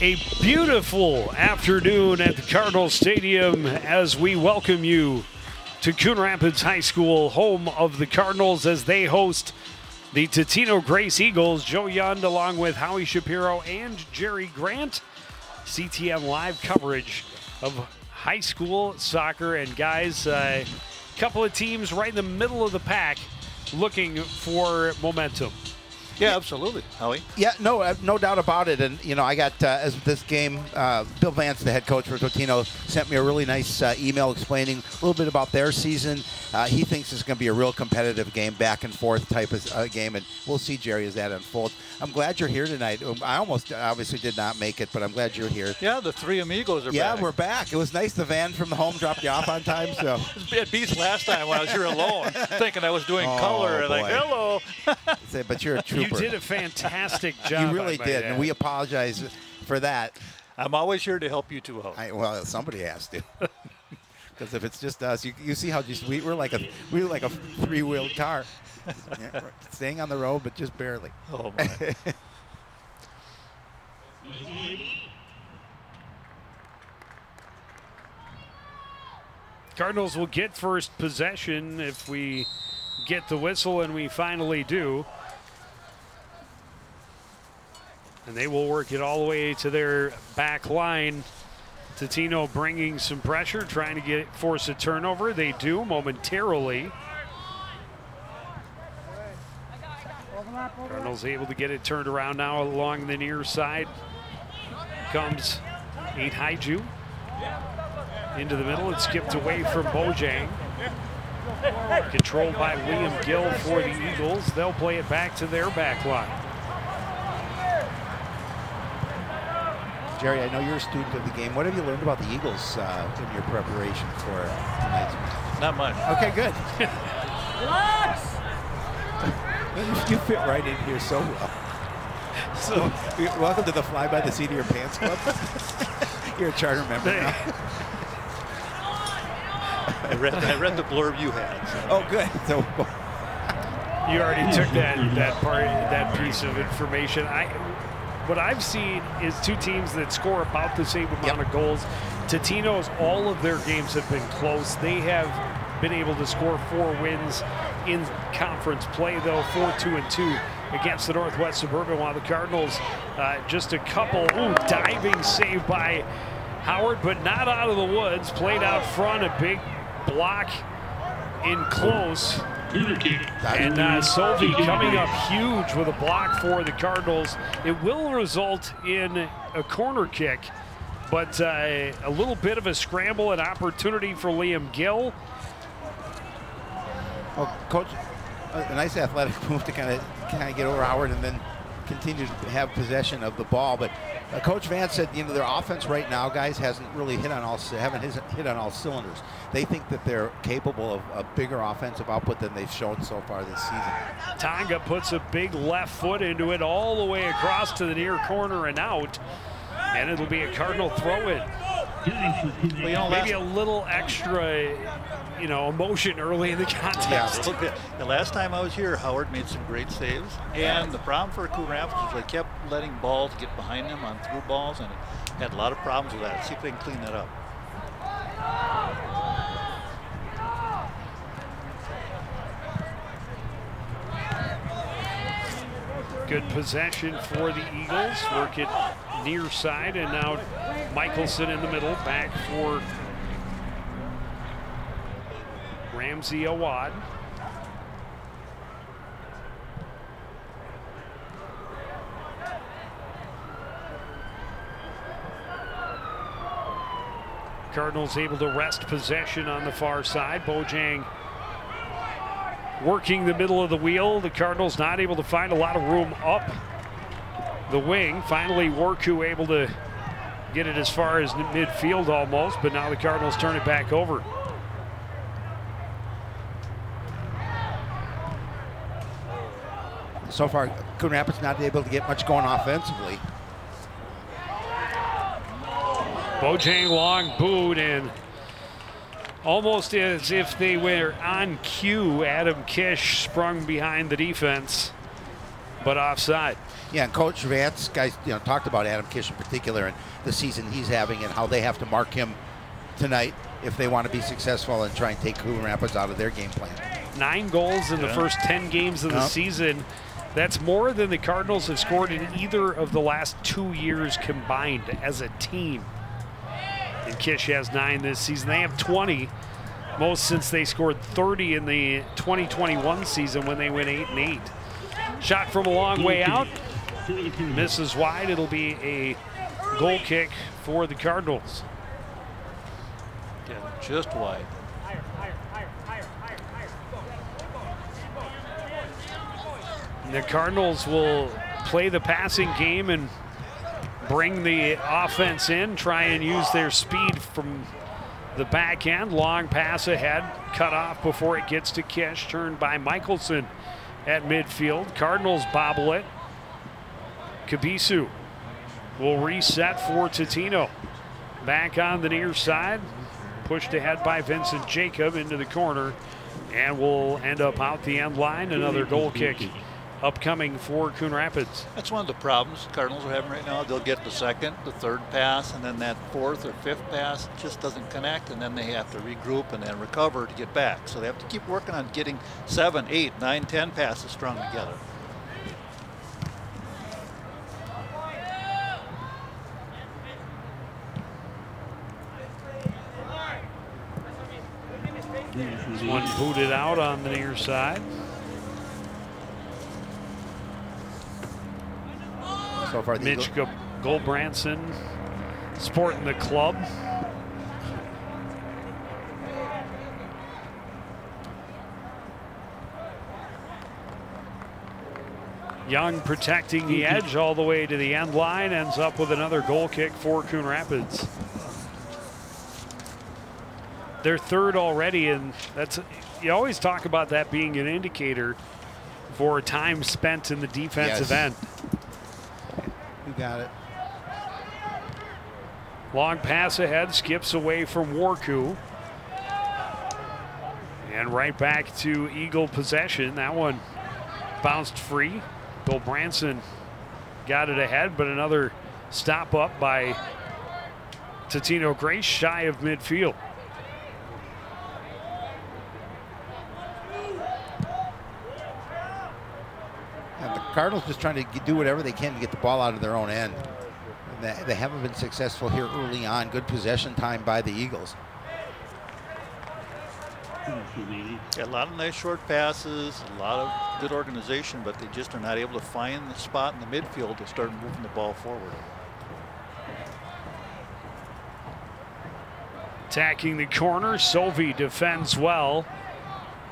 A beautiful afternoon at the Cardinal Stadium as we welcome you to Coon Rapids High School, home of the Cardinals, as they host the Totino Grace Eagles. Joe Yund along with Howie Shapiro and Jerry Grant. CTM live coverage of high school soccer. And guys, a couple of teams right in the middle of the pack looking for momentum. Yeah, absolutely. Howie? Yeah, no doubt about it. And, you know, I got, as this game, Bill Vance, the head coach for Totino, sent me a really nice email explaining a little bit about their season. He thinks it's going to be a real competitive game, back and forth type of game, and we'll see, Jerry, as that unfolds. I'm glad you're here tonight. I almost obviously did not make it, but I'm glad you're here. Yeah, the three amigos are back. Yeah, we're back. It was nice. The van from the home dropped you off on time. So it beats last time when I was here alone, thinking I was doing color. And like, hello. But you're a trooper. You did a fantastic job. You really did, and we apologize for that. I'm always here to help you two out. Well, somebody has to. Because if it's just us, you see how just we're like a three-wheeled car, yeah, staying on the road, but just barely. Oh my! Cardinals will get first possession if we get the whistle, and we finally do. And they will work it all the way to their back line. Totino bringing some pressure, trying to force a turnover. They do momentarily. Cardinals able to get it turned around now along the near side. Comes 8 Haiju into the middle. It's skipped away from Bojang. Controlled by Liam Gill for the Eagles. They'll play it back to their back line. Jerry, I know you're a student of the game. What have you learned about the Eagles in your preparation for tonight's match? Not much. Okay, good. Relax! You fit right in here so well. So, welcome to the Fly by the Seat of Your Pants Club. You're a charter member now. I read the blurb you had. So. Oh, good. So, you already took that piece of information. What I've seen is two teams that score about the same amount of goals. Totino's, all of their games have been close. They have been able to score 4 wins in conference play, though, 4-2-2 against the Northwest Suburban, while the Cardinals, just a couple. Ooh, diving save by Howard, but not out of the woods. Played out front, a big block in close. And Solvi coming up huge with a block for the Cardinals. It will result in a corner kick, but a little bit of a scramble and opportunity for Liam Gill. Well, Coach, a nice athletic move to kind of get over Howard and then continue to have possession of the ball. But Coach Vance said, you know, their offense right now, guys, hasn't hit on all cylinders. They think that they're capable of a bigger offensive output than they've shown so far this season. Tonga puts a big left foot into it all the way across to the near corner and out. And it'll be a Cardinal throw-in. Well, maybe a little extra, emotion early in the contest. Yeah, a little bit. The last time I was here, Howard made some great saves. And the problem for Coon Rapids was they kept letting balls get behind them on through balls, and it had a lot of problems with that. See if they can clean that up. Good possession for the Eagles. Work it near side, and now Michelson in the middle, back for Ramsey Awad. Cardinals able to wrest possession on the far side. Bojang working the middle of the wheel. The Cardinals not able to find a lot of room up the wing. Finally, Worku able to get it as far as midfield almost, but now the Cardinals turn it back over. So far, Coon Rapids not able to get much going offensively. Bojang long boot, and almost as if they were on cue, Adam Kish sprung behind the defense but offside. Yeah, and Coach Vance, guys, talked about Adam Kish in particular and the season he's having and how they have to mark him tonight if they want to be successful and try and take Coon Rapids out of their game plan. 9 goals in the first 10 games of the season. That's more than the Cardinals have scored in either of the last 2 years combined as a team. And Kish has 9 this season. They have 20, most since they scored 30 in the 2021 season when they went 8-8. Shot from a long way out, misses wide. It'll be a goal kick for the Cardinals. Yeah, just wide. The Cardinals will play the passing game and bring the offense in, try and use their speed from the back end. Long pass ahead, cut off before it gets to Kish, turned by Michelson at midfield. Cardinals bobble it. Kabisu will reset for Totino. Back on the near side, pushed ahead by Vincent Jacob into the corner, and will end up out the end line. Another goal kick upcoming for Coon Rapids. That's one of the problems the Cardinals are having right now. They'll get the second, the third pass, and then that fourth or fifth pass just doesn't connect, and then they have to regroup and then recover to get back. So they have to keep working on getting 7, 8, 9, 10 passes strung together. One booted out on the near side. So far, Mitch Goldbranson sporting the club. Young protecting the edge all the way to the end line, ends up with another goal kick for Coon Rapids. They're third already, and that's, you always talk about that being an indicator for time spent in the defensive end. You got it. Long pass ahead, skips away from Warku. And right back to Eagle possession. That one bounced free. Bill Branson got it ahead, but another stop up by Totino Grace shy of midfield. And the Cardinals just trying to do whatever they can to get the ball out of their own end. And they haven't been successful here early on. Good possession time by the Eagles. Yeah, a lot of nice short passes, a lot of good organization, but they just are not able to find the spot in the midfield to start moving the ball forward. Attacking the corner, Sovey defends well.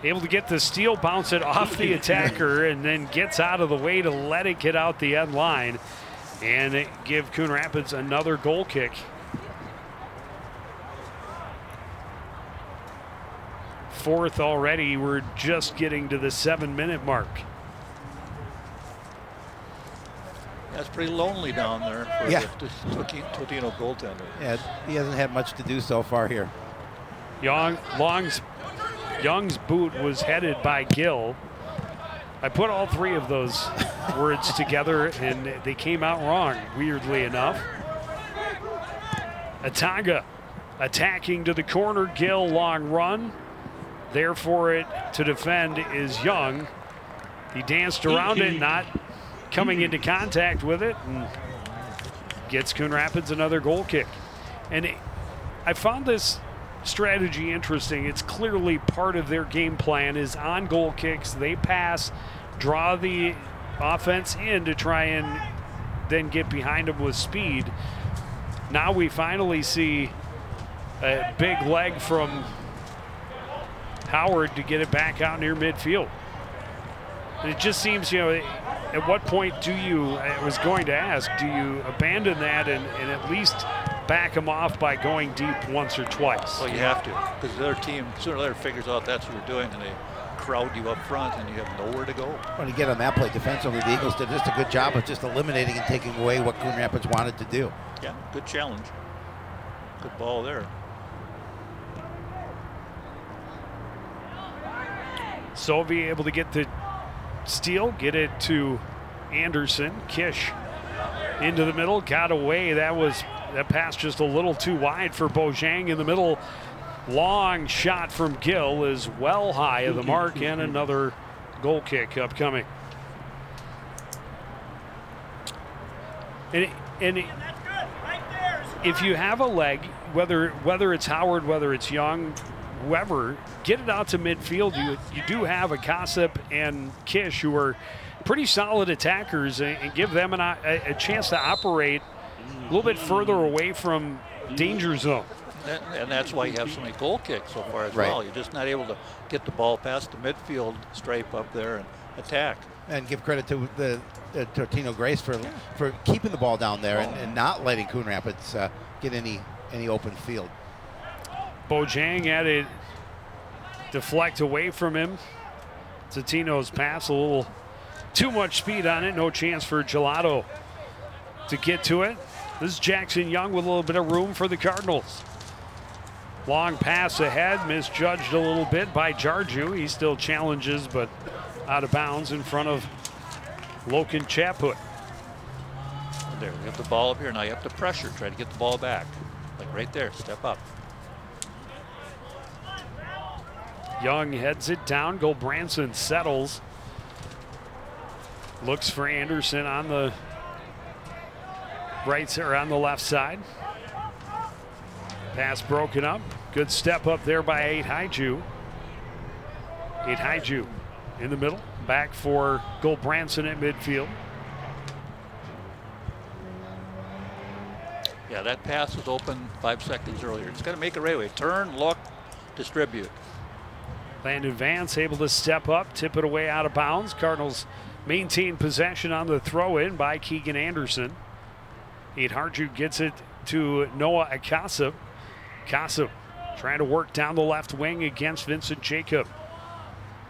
Able to get the steal, bounce it off the attacker, and then gets out of the way to let it get out the end line and give Coon Rapids another goal kick. Fourth already. We're just getting to the 7-minute mark. That's pretty lonely down there for the Totino goaltender. Yeah, he hasn't had much to do so far here. Young's boot was headed by Gill. I put all three of those words together and they came out wrong, weirdly enough. Ataga attacking to the corner. Gill, long run. There for it to defend is Young. He danced around it, not coming into contact with it, and gets Coon Rapids another goal kick. And I found this strategy interesting. It's clearly part of their game plan is on goal kicks. They pass, draw the offense in to try and then get behind them with speed. Now we finally see a big leg from Howard to get it back out near midfield. And it just seems, at what point do you, I was going to ask, do you abandon that and at least back them off by going deep once or twice? Well, you have to, because their team sooner or later figures out that's what you're doing, and they crowd you up front, and you have nowhere to go. When you get on that play defensively, the Eagles did just a good job of just eliminating and taking away what Coon Rapids wanted to do. Yeah, good challenge. Good ball there. Sovey able to get the steal, get it to Anderson. Kish into the middle, got away. That pass just a little too wide for Bojang in the middle. Long shot from Gill is well high of the mark, and another goal kick upcoming. And if you have a leg, whether it's Howard, whether it's Young, whoever, get it out to midfield. You do have a Gossip and Kish who are pretty solid attackers, and give them a chance to operate a little bit further away from danger zone. And that's why you have so many goal kicks so far as well. You're just not able to get the ball past the midfield stripe up there and attack. And give credit to the Totino Grace for keeping the ball down there and not letting Coon Rapids get any open field. Bojang had it deflect away from him. Totino's pass, a little too much speed on it. No chance for Gelato to get to it. This is Jackson Young with a little bit of room for the Cardinals. Long pass ahead, misjudged a little bit by Jarju. He still challenges, but out of bounds in front of Loken Chaput. There, we have the ball up here. Now you have to pressure, try to get the ball back. Like right there, step up. Young heads it down. Gulbranson settles. Looks for Anderson on the right, or on the left side. Pass broken up. Good step up there by 8 Haiju. 8 Haiju in the middle. Back for Gulbranson at midfield. Yeah, that pass was open 5 seconds earlier. It's got to make it right away. Turn, look, distribute. Landon Vance able to step up, tip it away out of bounds. Cardinals maintain possession on the throw-in by Keegan Anderson. 8 Haiju gets it to Noah Akasip. Akasip trying to work down the left wing against Vincent Jacob.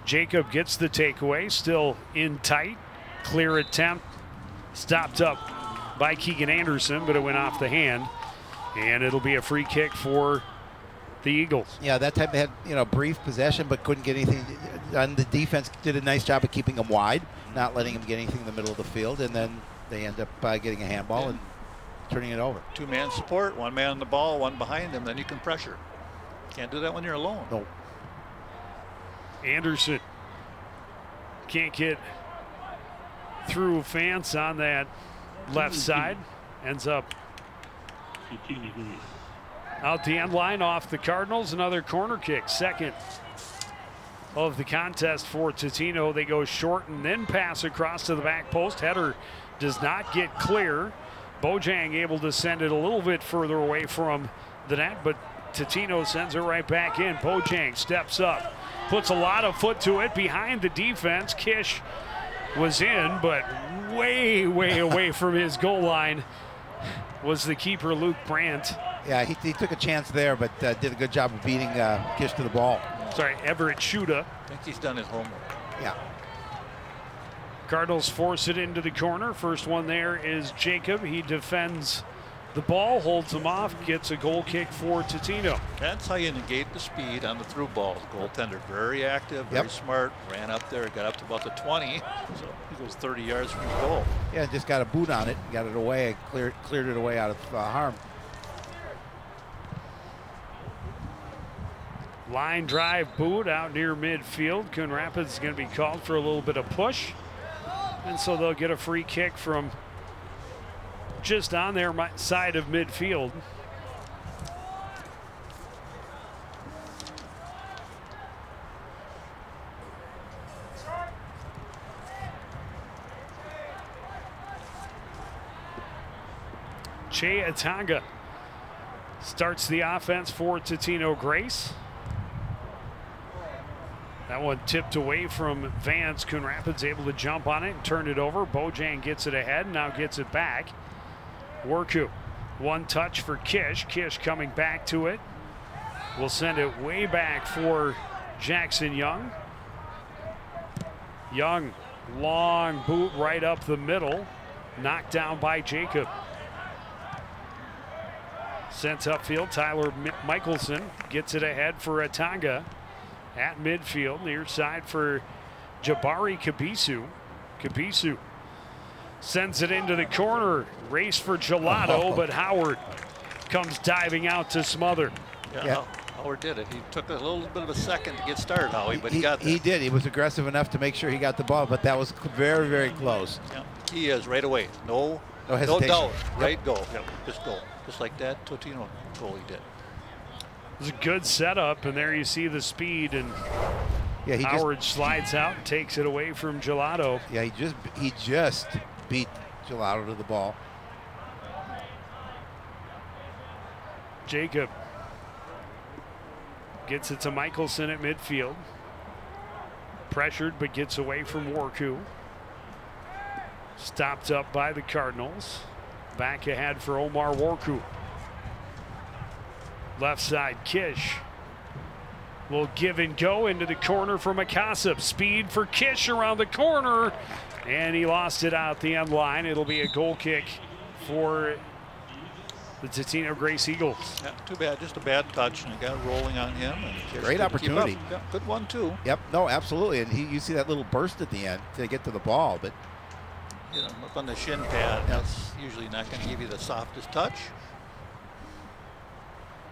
Jacob gets the takeaway, still in tight. Clear attempt, stopped up by Keegan Anderson, but it went off the hand, and it'll be a free kick for the Eagles. Yeah, that time they had brief possession, but couldn't get anything. And the defense did a nice job of keeping them wide, not letting them get anything in the middle of the field, and then they end up getting a handball and turning it over. 2-man support, 1 man on the ball, 1 behind him, then you can pressure. Can't do that when you're alone. No. Anderson can't get through Vance on that left side. Ends up out the end line off the Cardinals. Another corner kick, second of the contest for Totino. They go short and then pass across to the back post. Header does not get clear. Bojang able to send it a little bit further away from the net, but Totino sends it right back in. Bojang steps up, puts a lot of foot to it behind the defense. Kish was in, but way, way away from his goal line was the keeper, Luke Brandt. Yeah, he took a chance there, but did a good job of beating Kish to the ball. Sorry, Everett Shuda. I think he's done his homework. Yeah. Cardinals force it into the corner. First one there is Jacob. He defends the ball, holds him off, gets a goal kick for Totino. That's how you negate the speed on the through balls. Goaltender very active, very smart, ran up there, got up to about the 20, so he goes 30 yards from the goal. Yeah, just got a boot on it, got it away, cleared it away out of harm. Line drive boot out near midfield. Coon Rapids is going to be called for a little bit of push, and so they'll get a free kick from just on their side of midfield. Che Atanga starts the offense for Totino Grace. That one tipped away from Vance. Coon Rapids able to jump on it and turn it over. Bojang gets it ahead, now gets it back. Worku, one touch for Kish. Kish coming back to it. We'll send it way back for Jackson Young. Young, long boot right up the middle. Knocked down by Jacob. Sent upfield. Tyler Michelson gets it ahead for Atanga. At midfield, near side for Jabari Kabisu. Kabisu Sends it into the corner. Race for Gelato, but Howard comes diving out to smother. Yeah. Howard did it. He took a little bit of a second to get started, Howie, but he got there. He did. He was aggressive enough to make sure he got the ball, but that was very, very close. Yeah. The key is right away. No hesitation. doubt. Right, go. Yep. Just go. Just like that Totino goal he did. It was a good setup, and there you see the speed, and yeah, Howard slides out and takes it away from Gelato. Yeah, he just beat Gelato to the ball. Jacob gets it to Michelson at midfield. Pressured, but gets away from Warku. Stopped up by the Cardinals. Back ahead for Omar Warku. Left side, Kish will give and go into the corner for McCossip. Speed for Kish around the corner, and he lost it out the end line. It'll be a goal kick for the Totino Grace Eagles. Yeah, too bad, just a bad touch, and it got rolling on him. And great opportunity. Yeah, good one too. Yep, no, absolutely, and you see that little burst at the end to get to the ball, but you know, up on the shin pad, that's usually not going to give you the softest touch.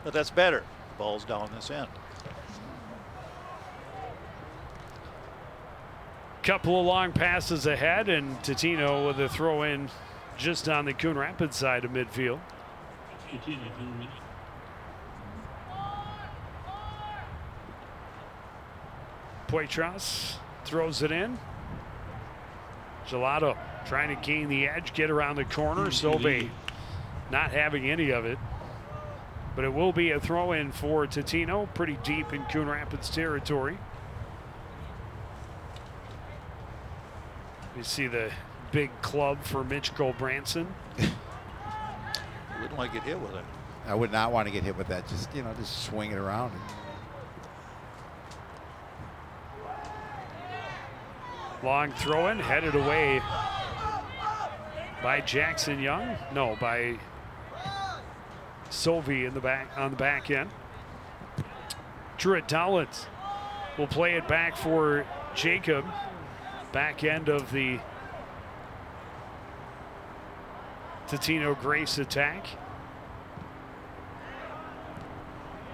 But that's better. The ball's down this end. Couple of long passes ahead, and Totino with a throw in just on the Coon Rapids side of midfield. Poitras throws it in. Gelato trying to gain the edge, get around the corner. Sauve not having any of it. But it will be a throw in for Totino, pretty deep in Coon Rapids territory. You see the big club for Mitch Goldbranson. Wouldn't want to get hit with it. I would not want to get hit with that. Just, you know, just swing it around. Long throw in, headed away by Jackson Young. No, by Sovey in the back, on the back end. Truett Dowlins will play it back for Jacob. Back end of the Totino Grace attack.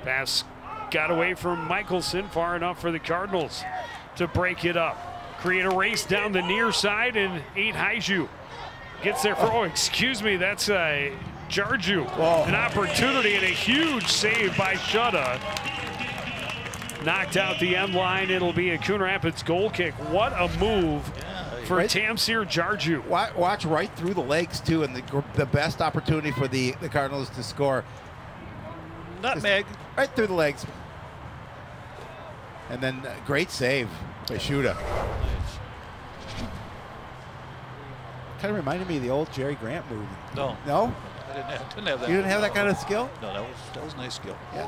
Pass got away from Michelson, far enough for the Cardinals to break it up. Create a race down the near side, and 8 Haiju gets there for, oh, excuse me, that's Jarju. Whoa. An opportunity and a huge save by Shutta. Knocked out the end line. It'll be a Coon Rapids goal kick. What a move for Tamsir Jarju. Watch right through the legs, too, and the best opportunity for the Cardinals to score. Nutmeg. Just right through the legs. And then great save by Shutta. Kind of reminded me of the old Jerry Grant movie. No. No? I didn't have that. You didn't have that kind of skill? No, that was nice skill. Yeah.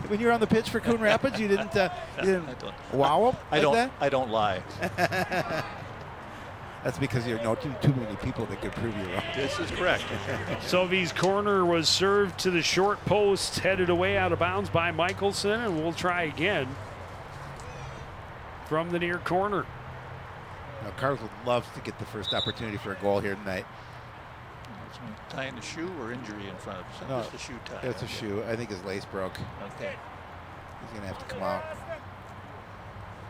When you were on the pitch for Coon Rapids, you didn't wow them? I don't lie. That's because you know too many people that could prove you wrong. This is correct. Sovey's corner was served to the short post, headed away out of bounds by Michelson, and we'll try again from the near corner. Now, Carlos would love to get the first opportunity for a goal here tonight. Tying the shoe or injury in front of him? No, just a shoe tie. It's a shoe. I think his lace broke. Okay. He's going to have to come out.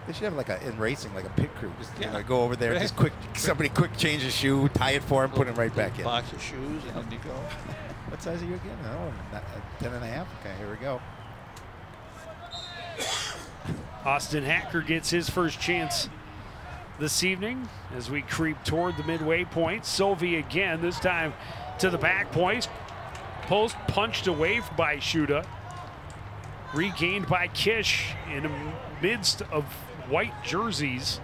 They should have like in racing, like a pit crew. Just you know, go over there, just somebody quick change his shoe, tie it for him, put him right back in. Box of shoes, and then you go. What size are you again? Oh, 10.5. Okay, here we go. Austin Hacker gets his first chance this evening as we creep toward the midway point. Sovey again, this time to the back post. Post punched away by Shutta. Regained by Kish in the midst of white jerseys.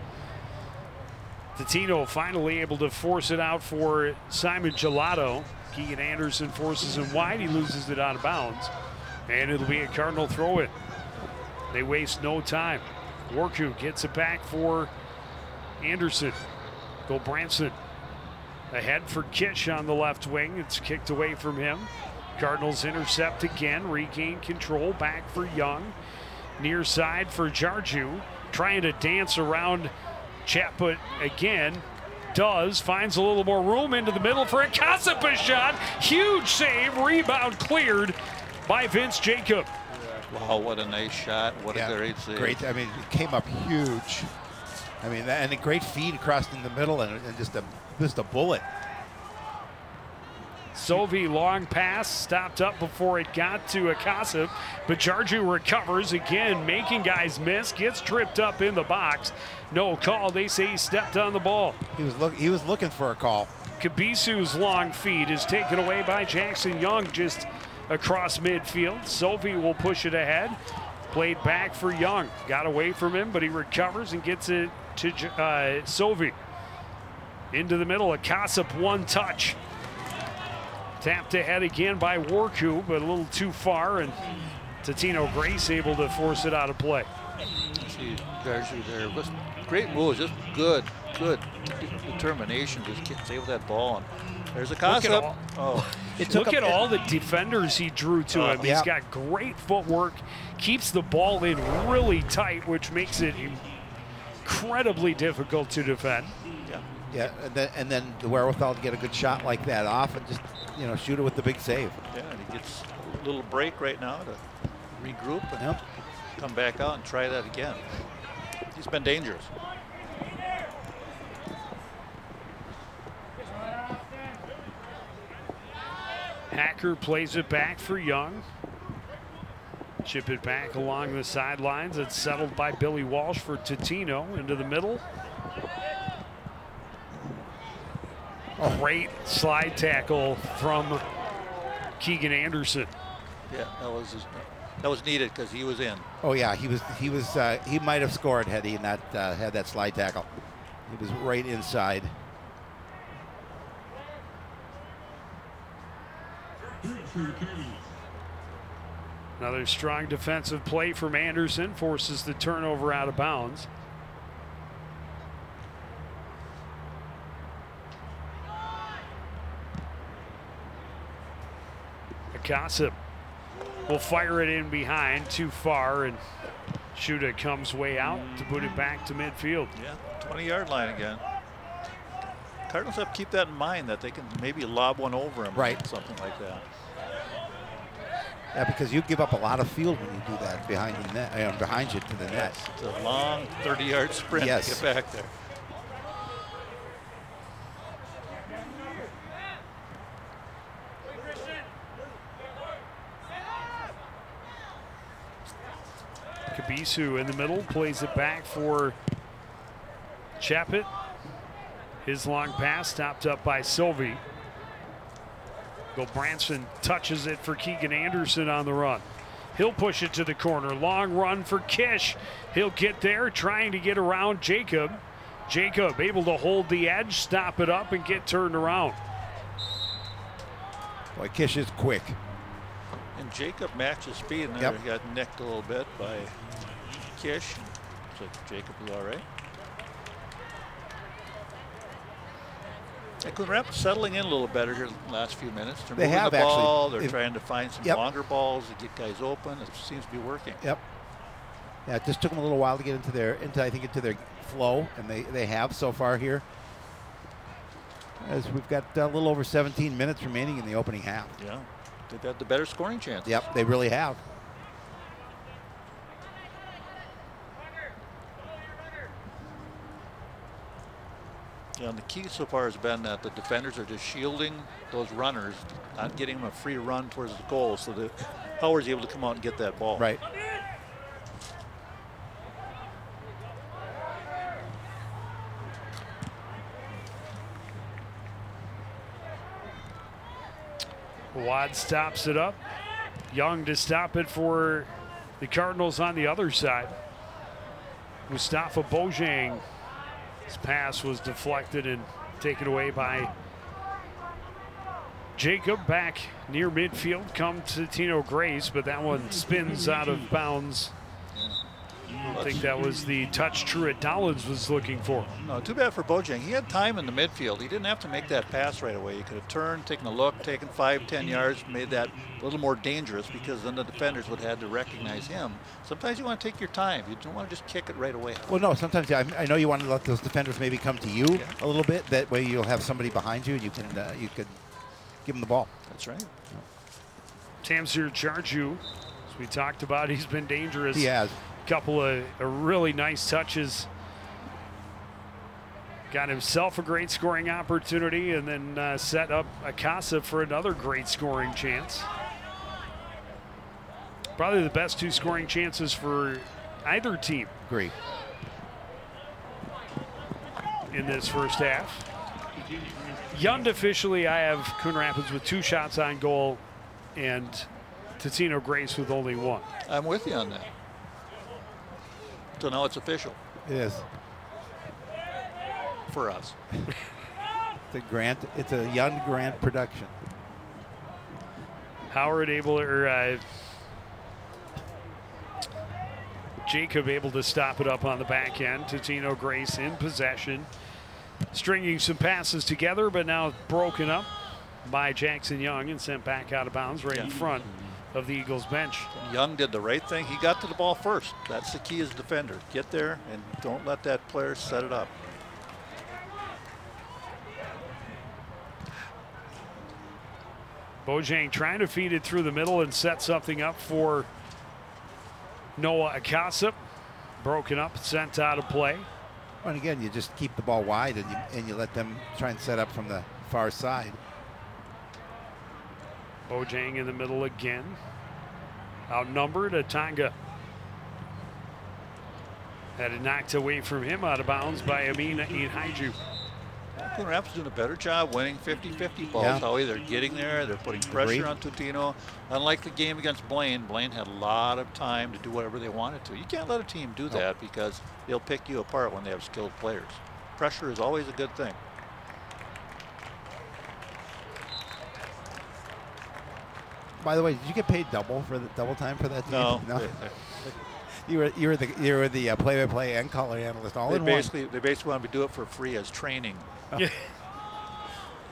Totino finally able to force it out for Simon Gelato. Keegan Anderson forces him wide. He loses it out of bounds. And it'll be a Cardinal throw-in. They waste no time. Warku gets it back for Anderson. Goldbranson ahead for Kish on the left wing. It's kicked away from him. Cardinals intercept again, regain control, back for Young. Near side for Jarju, trying to dance around Chaput again. does. Finds a little more room into the middle for a Kasapa shot. Huge save. Rebound cleared by Vince Jacob. Wow, what a nice shot. What a great save. Great. I mean, it came up huge. I mean, and a great feed across in the middle, and just a bullet. Sovi long pass, stopped up before it got to Akasip, but Jarju recovers again, making guys miss, gets tripped up in the box. No call. They say he stepped on the ball. He was looking for a call. Kabisu's long feed is taken away by Jackson Young just across midfield. Sovi will push it ahead. Played back for Young. Got away from him, but he recovers and gets it to Sovi. Into the middle, Akasip one touch. Tapped ahead again by Warku, but a little too far, and Totino Grace able to force it out of play. See, Garzu there, was great moves, just good determination, just save that ball. And there's a concept. Look at all the defenders he drew to him. He's got great footwork, keeps the ball in really tight, which makes it incredibly difficult to defend. Yeah, and then the wherewithal to get a good shot like that off and just, you know, shoot it with the big save. Yeah, and he gets a little break right now to regroup and come back out and try that again. He's been dangerous. Hacker plays it back for Young. Chip it back along the sidelines. It's settled by Billy Walsh for Totino into the middle. Great slide tackle from Keegan Anderson. Yeah, that was needed because he was in. Oh yeah, he might have scored had he not had that slide tackle. He was right inside. Another strong defensive play from Anderson forces the turnover out of bounds. Akasip will fire it in behind, too far, and Shuda comes way out to put it back to midfield. Yeah, 20-yard line again. Cardinals have to keep that in mind that they can maybe lob one over him, right? Something like that. Yeah, because you give up a lot of field when you do that behind the net, behind you to the net. It's a long 30-yard sprint to get back there. Kabisu in the middle, plays it back for Chapit. His long pass stopped up by Sylvie. Branson touches it for Keegan Anderson on the run. He'll push it to the corner. Long run for Kish. He'll get there, trying to get around Jacob. Jacob able to hold the edge, stop it up, and get turned around. Boy, Kish is quick. And Jacob matches speed, and there he got nicked a little bit by Kish. So Jacob is all right. Coon Rapids settling in a little better here in the last few minutes. They're moving the ball. They're trying to find some longer balls to get guys open. It seems to be working. Yep. Yeah, it just took them a little while to get into their flow, and they have so far here. As we've got a little over 17 minutes remaining in the opening half. Yeah, they've got the better scoring chances. Yep, they really have. Yeah, and the key so far has been that the defenders are just shielding those runners, not getting them a free run towards the goal, so that Howard's able to come out and get that ball. Right. Wad stops it up. Young to stop it for the Cardinals on the other side. Mustafa Bojang. His pass was deflected and taken away by Jacob. Back near midfield come to Tino Grace, but that one spins out of bounds I think that was the touch Truett Dowlins was looking for. No, too bad for Bojang. He had time in the midfield. He didn't have to make that pass right away. He could have turned, taken a look, taken 5-10 yards, made that a little more dangerous because then the defenders would have had to recognize him. Sometimes you want to take your time. You don't want to just kick it right away. Well, no, sometimes I know you want to let those defenders maybe come to you a little bit. That way you'll have somebody behind you and you could give them the ball. That's right. Tamsir Charju, as we talked about, he's been dangerous. He has. Couple of really nice touches. Got himself a great scoring opportunity and then set up Akasa for another great scoring chance. Probably the best 2 scoring chances for either team. Agree. In this first half. Unofficially, I have Coon Rapids with 2 shots on goal and Totino Grace with only 1. I'm with you on that. So now it's official. It is. For us. It's a Young Grant production. Howard able to, Jacob able to stop it up on the back end. Totino Grace in possession. Stringing some passes together, but now broken up by Jackson Young and sent back out of bounds right in front of the Eagles bench. Young did the right thing. He got to the ball first. That's the key as a defender. Get there and don't let that player set it up. Bojang trying to feed it through the middle and set something up for Noah Akasa. Broken up, sent out of play. And again, you just keep the ball wide and you let them try and set up from the far side. Bojang in the middle again. Outnumbered, Atanga. Had it knocked away from him out of bounds by Amina Inhaiju. Coon Rapids doing a better job winning 50-50 balls. How they're getting there, they're putting pressure on Totino. Unlike the game against Blaine, Blaine had a lot of time to do whatever they wanted to. You can't let a team do that because they'll pick you apart when they have skilled players. Pressure is always a good thing. By the way, did you get paid double time for that game? No. You were the play-by-play and color analyst all in one. They basically wanted me to do it for free as training. Yeah.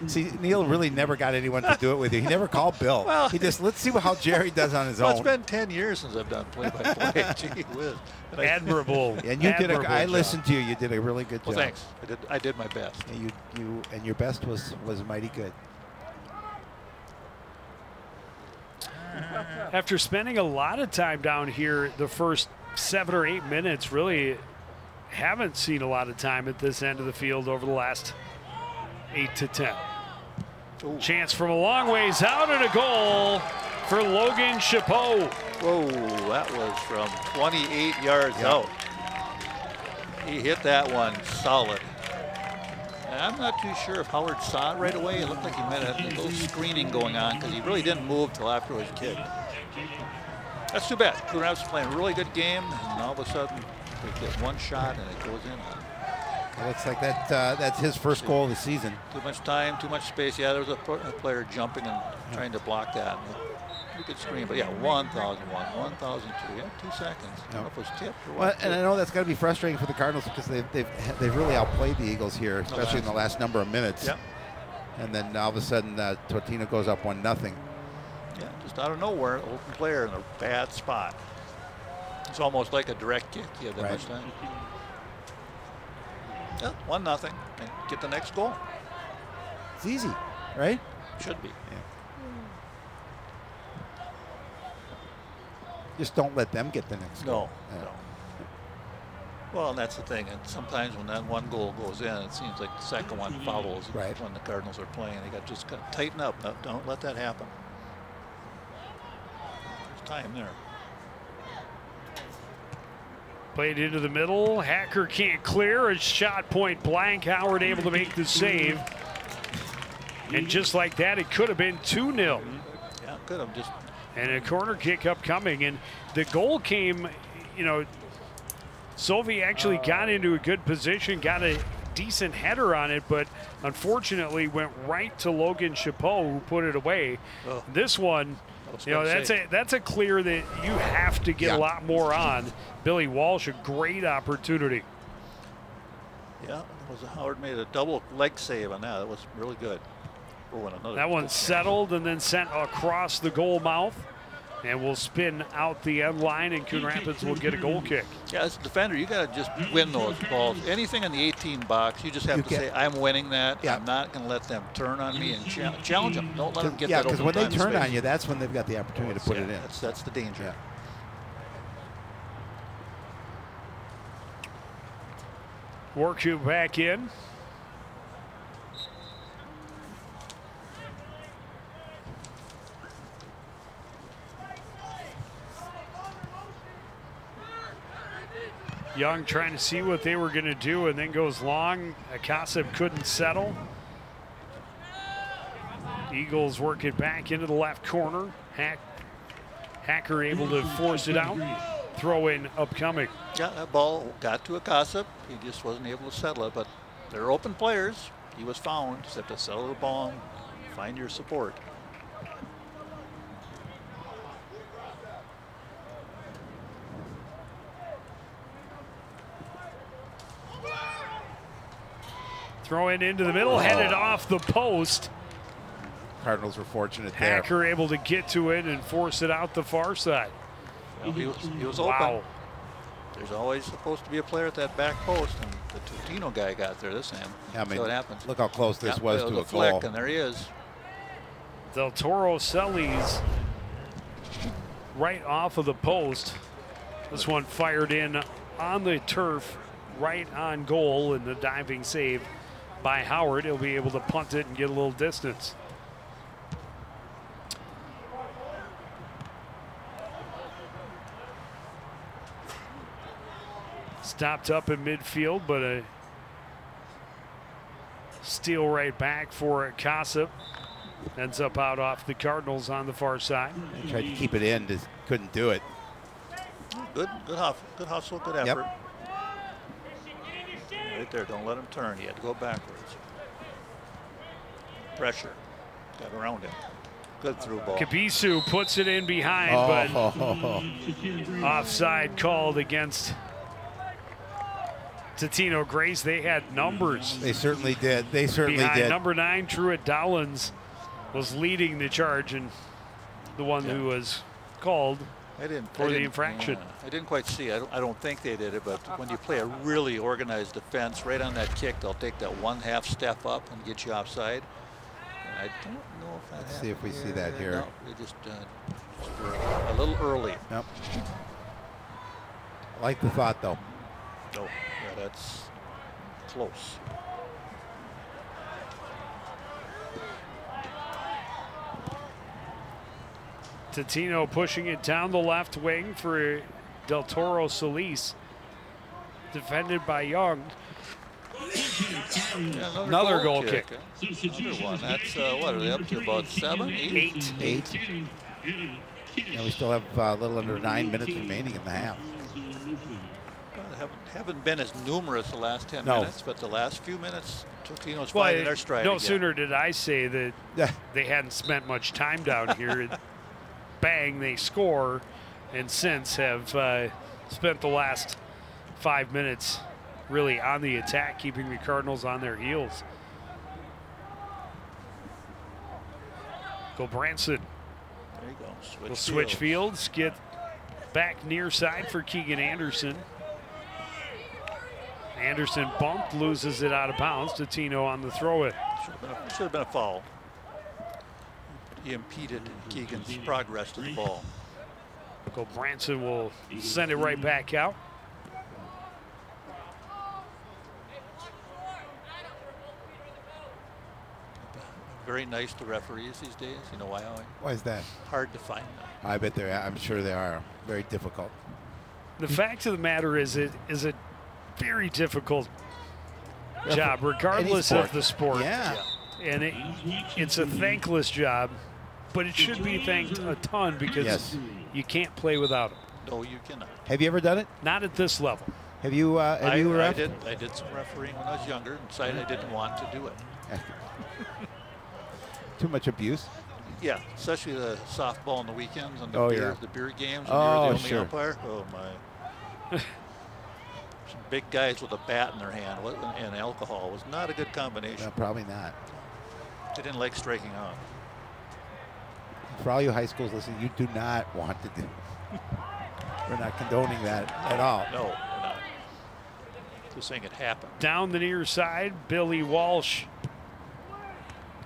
See, Neil really never got anyone to do it with you. He never called Bill. Well, he just, let's see how Jerry does on his own. It's been 10 years since I've done play-by-play. Gee whiz. Admirable. And you did. I listened to you. You did a really good job. Well, thanks. I did my best. And your best was mighty good. After spending a lot of time down here the first 7 or 8 minutes, really haven't seen a lot of time at this end of the field over the last 8 to 10. Ooh. Chance from a long ways out and a goal for Logan Chapeau. Whoa, that was from 28 yards out. He hit that one solid. And I'm not too sure if Howard saw it right away. It looked like he might have a little screening going on because he really didn't move till after his kick. That's too bad. Coon Rapids playing a really good game, and all of a sudden they get one shot and it goes in. It looks like that's his first goal of the season. Too much time, too much space. Yeah, there was a player jumping and trying to block that. Pretty good screen, but yeah, 1,001, 1,002. Yeah, 2 seconds. I don't know if it was tipped or what. Well, and I know that's got to be frustrating for the Cardinals because they've really outplayed the Eagles here, especially in the last number of minutes. Yep. And then all of a sudden, Totino goes up 1-0. Yeah, just out of nowhere, open player in a bad spot. It's almost like a direct kick. You have that much time. Yeah, 1-0, and get the next goal. It's easy, right? Should be. Yeah. Just don't let them get the next goal. No. Well, and that's the thing. And sometimes when that one goal goes in, it seems like the second one follows when the Cardinals are playing. They got just got to tighten up. No, don't let that happen. There's time there. Played into the middle. Hacker can't clear. A shot point blank. Howard able to make the save. And just like that, it could have been 2-0. Yeah, could have just. And a corner kick upcoming. And the goal came, Sylvie actually got into a good position, got a decent header on it, but unfortunately went right to Logan Chapeau, who put it away. This one, that's a clear that you have to get a lot more on. Billy Walsh, a great opportunity. Yeah, Howard made a double leg save on that. That was really good. That one settled and then sent across the goal mouth, and will spin out the end line, and Coon Rapids will get a goal kick. Yeah, as a defender, you got to just win those balls. Anything in the 18 box, you just have to say, I'm winning that. Yeah. I'm not going to let them turn on me and challenge them. Don't let them get that open. Yeah, because when they turn on you, that's when they've got the opportunity to put it in. That's the danger. Yeah. Work you back in. Young trying to see what they were going to do, and then goes long. Akasib couldn't settle. Eagles work it back into the left corner. Hacker able to force it out. Throw in upcoming. Yeah, that ball got to Akasib. He just wasn't able to settle it, but they're open players. He was found. Just have to settle the ball and find your support. Throw it into the middle, headed off the post. Cardinals were fortunate there. Hacker able to get to it and force it out the far side. Well, he was open. Wow. There's always supposed to be a player at that back post, and the Totino guy got there this time. Yeah, I mean, so what happens. Look how close this was to a flick, goal. And there he is. Del Toro Celis right off of the post. This one fired in on the turf, right on goal, and the diving save by Howard. He'll be able to punt it and get a little distance. Stopped up in midfield, but a steal right back for Akasib. Ends up out off the Cardinals on the far side. They tried to keep it in, just couldn't do it. Good hustle, good effort. Yep. Right there, don't let him turn. He had to go backwards. Pressure, got around him. Good through ball. Kabisu puts it in behind, but offside called against Totino Grace. They had numbers. They certainly did. They certainly behind. did. Number 9, Truett Dowlins, was leading the charge and the one who was called for the infraction. I didn't quite see. I don't think they did it, but when you play a really organized defense, right on that kick, they'll take that 1/2 step up and get you offside. And I don't know if that happened. Let's see if we see that here. No, they just were a little early. Yep. I like the thought, though. Oh, yeah, that's close. Totino pushing it down the left wing for Del Toro Solis. Defended by Young. Yeah, another goal kick. Another one. That's, what are they up to, about 7, 8? 8. Yeah, we still have a little under 9 minutes remaining in the half. Haven't been as numerous the last 10 minutes, but the last few minutes, Totino's finding their stride No again. sooner did I say that they hadn't spent much time down here. Bang, they score, and since have spent the last 5 minutes really on the attack, keeping the Cardinals on their heels. Branson. There you go. Will switch fields, get back near side for Keegan Anderson. Anderson bumped, loses it out of bounds. Totino on the throw it. Should have been a foul. He impeded Keegan's progress to the ball. Branson will send it right back out. Very nice to referees these days. You know why, Howie? Why is that? Hard to find them. I bet I'm sure they are. Very difficult. The fact of the matter is, it is a very difficult job, regardless of the sport. Yeah. And it's a thankless job, but it should be thanked a ton because you can't play without it. No, you cannot. Have you ever done it? Not at this level. Have you? I did some refereeing when I was younger and decided I didn't want to do it. Too much abuse. Yeah, especially the softball on the weekends and the, the beer games. When Oh, you're the only sure. umpire. Oh, my. Some big guys with a bat in their hand and alcohol was not a good combination. No, probably not. They didn't like striking out. For all you high schools listening, you do not want to do. We're not condoning that at all. No, we're not. Just saying it happened. Down the near side, Billy Walsh.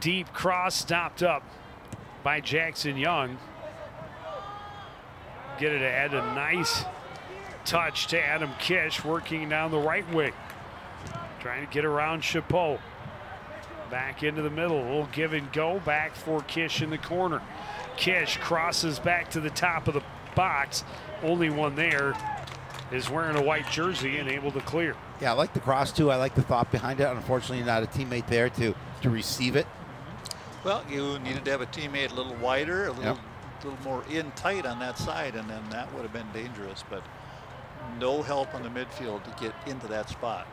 Deep cross stopped up by Jackson Young. Get it to add a nice touch to Adam Kish, working down the right wing. Trying to get around Chapeau. Back into the middle, a little give and go, back for Kish in the corner. Kish crosses back to the top of the box. Only one there is wearing a white jersey and able to clear. Yeah, I like the cross too. I like the thought behind it. Unfortunately, not a teammate there to receive it. Well, you needed to have a teammate a little wider, a little more in tight on that side, and then that would have been dangerous. But no help on the midfield to get into that spot.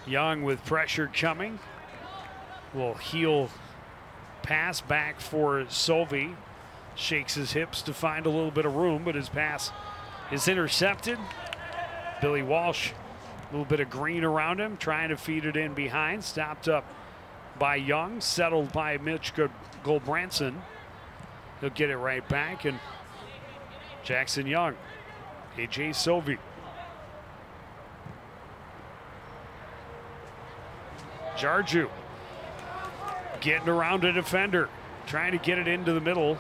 Young with pressure coming. Will heel pass back for Sovey. Shakes his hips to find a little bit of room, but his pass is intercepted. Billy Walsh, a little bit of green around him, trying to feed it in behind. Stopped up by Young, settled by Mitch Goldbranson. He'll get it right back, and Jackson Young, A.J. Sovey. Jarju getting around a defender, trying to get it into the middle.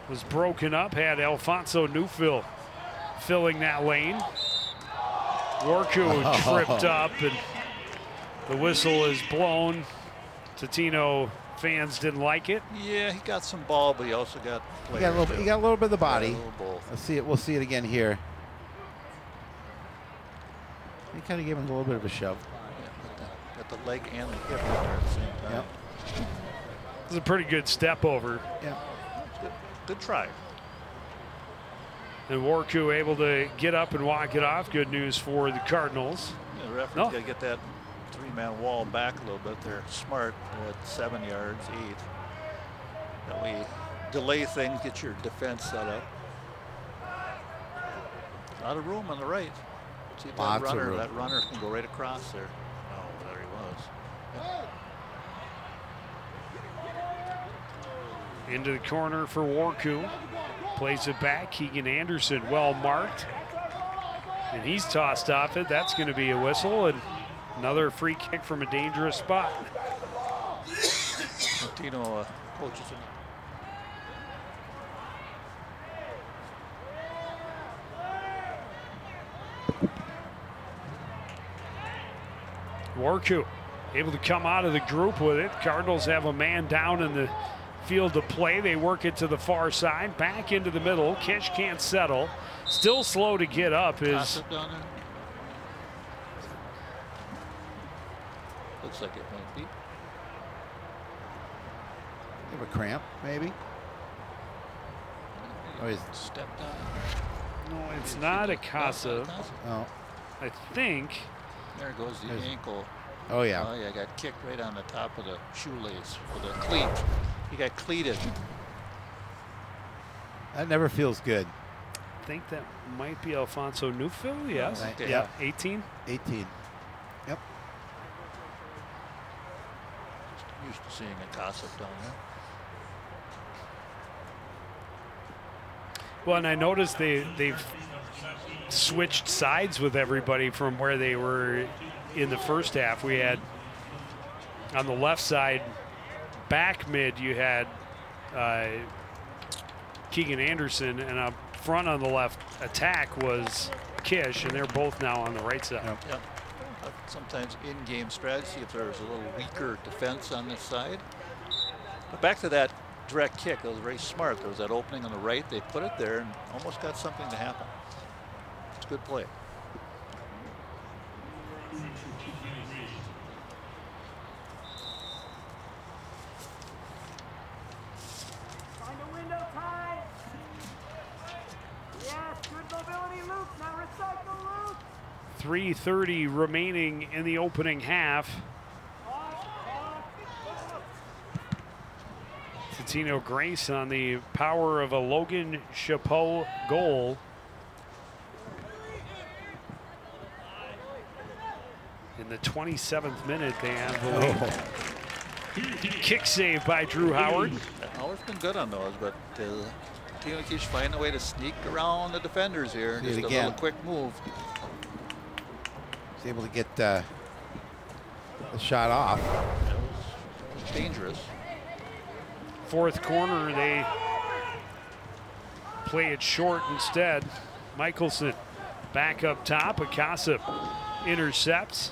Was broken up, had Alfonso Neufeld filling that lane. Warku tripped up, and the whistle is blown. Totino fans didn't like it. Yeah, he got some ball, but he also got He got a little bit of the body. Yeah, a little both. Let's see it. We'll see it again here. He kind of gave him a little bit of a shove. Got the leg and the hip there at the same time. Yep. This is a pretty good step over. Yeah. Good try. And Warku able to get up and walk it off. Good news for the Cardinals. Yeah, the referee's got to get that three-man wall back a little bit. They're smart. They're at 7 yards, 8. That way, delay things, get your defense set up. A lot of room on the right. See if that runner can go right across there. Oh, there he was. Into the corner for Warku. Plays it back. Keegan Anderson well marked. And he's tossed off it. That's going to be a whistle. And another free kick from a dangerous spot. Totino coaches it. Warku able to come out of the group with it. Cardinals have a man down in the field to play. They work it to the far side, back into the middle. Kish can't settle. Still slow to get up. Looks like it might be. Give a cramp, maybe. Oh, he's stepped on. No, it's not a Casa. Oh. I think. There goes the ankle. Oh, yeah. Oh, yeah, got kicked right on the top of the shoelace for the cleat. He got cleated. That never feels good. I think that might be Alfonso Neufeld, yes. Okay. Yeah, 18. 18. Yep. Just used to seeing a toss-up down there. Well, and I noticed they've switched sides with everybody from where they were in the first half. We had on the left side, back mid, you had Keegan Anderson, and up front on the left attack was Kish, and they're both now on the right side. Yep. Sometimes in-game strategy, if there's a little weaker defense on this side. But back to that direct kick, it was very smart. There was that opening on the right. They put it there and almost got something to happen. It's a good play. Find a window, Ty. Yes, good mobility loop. 3:30 remaining in the opening half. Totino Grace on the power of a Logan Chapeau goal. In the 27th minute, they have the lead. Kick save by Drew Howard. Howard's been good on those, but Totino keeps finding a way to sneak around the defenders here. Just a little quick move. He's able to get the shot off. That was dangerous. Fourth corner, they play it short instead. Michelson back up top. Akasip intercepts.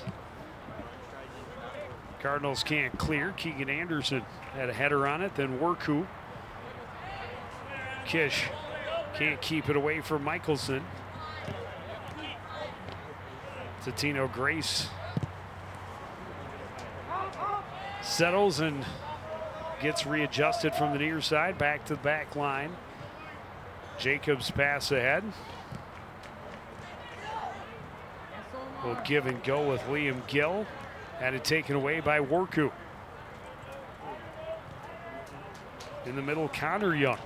Cardinals can't clear. Keegan Anderson had a header on it, then Worku. Kish can't keep it away from Michelson. Totino Grace settles and gets readjusted from the near side, back to the back line. Jacobs pass ahead. Will give and go with Liam Gill. Had it taken away by Worku. In the middle, Connor Young.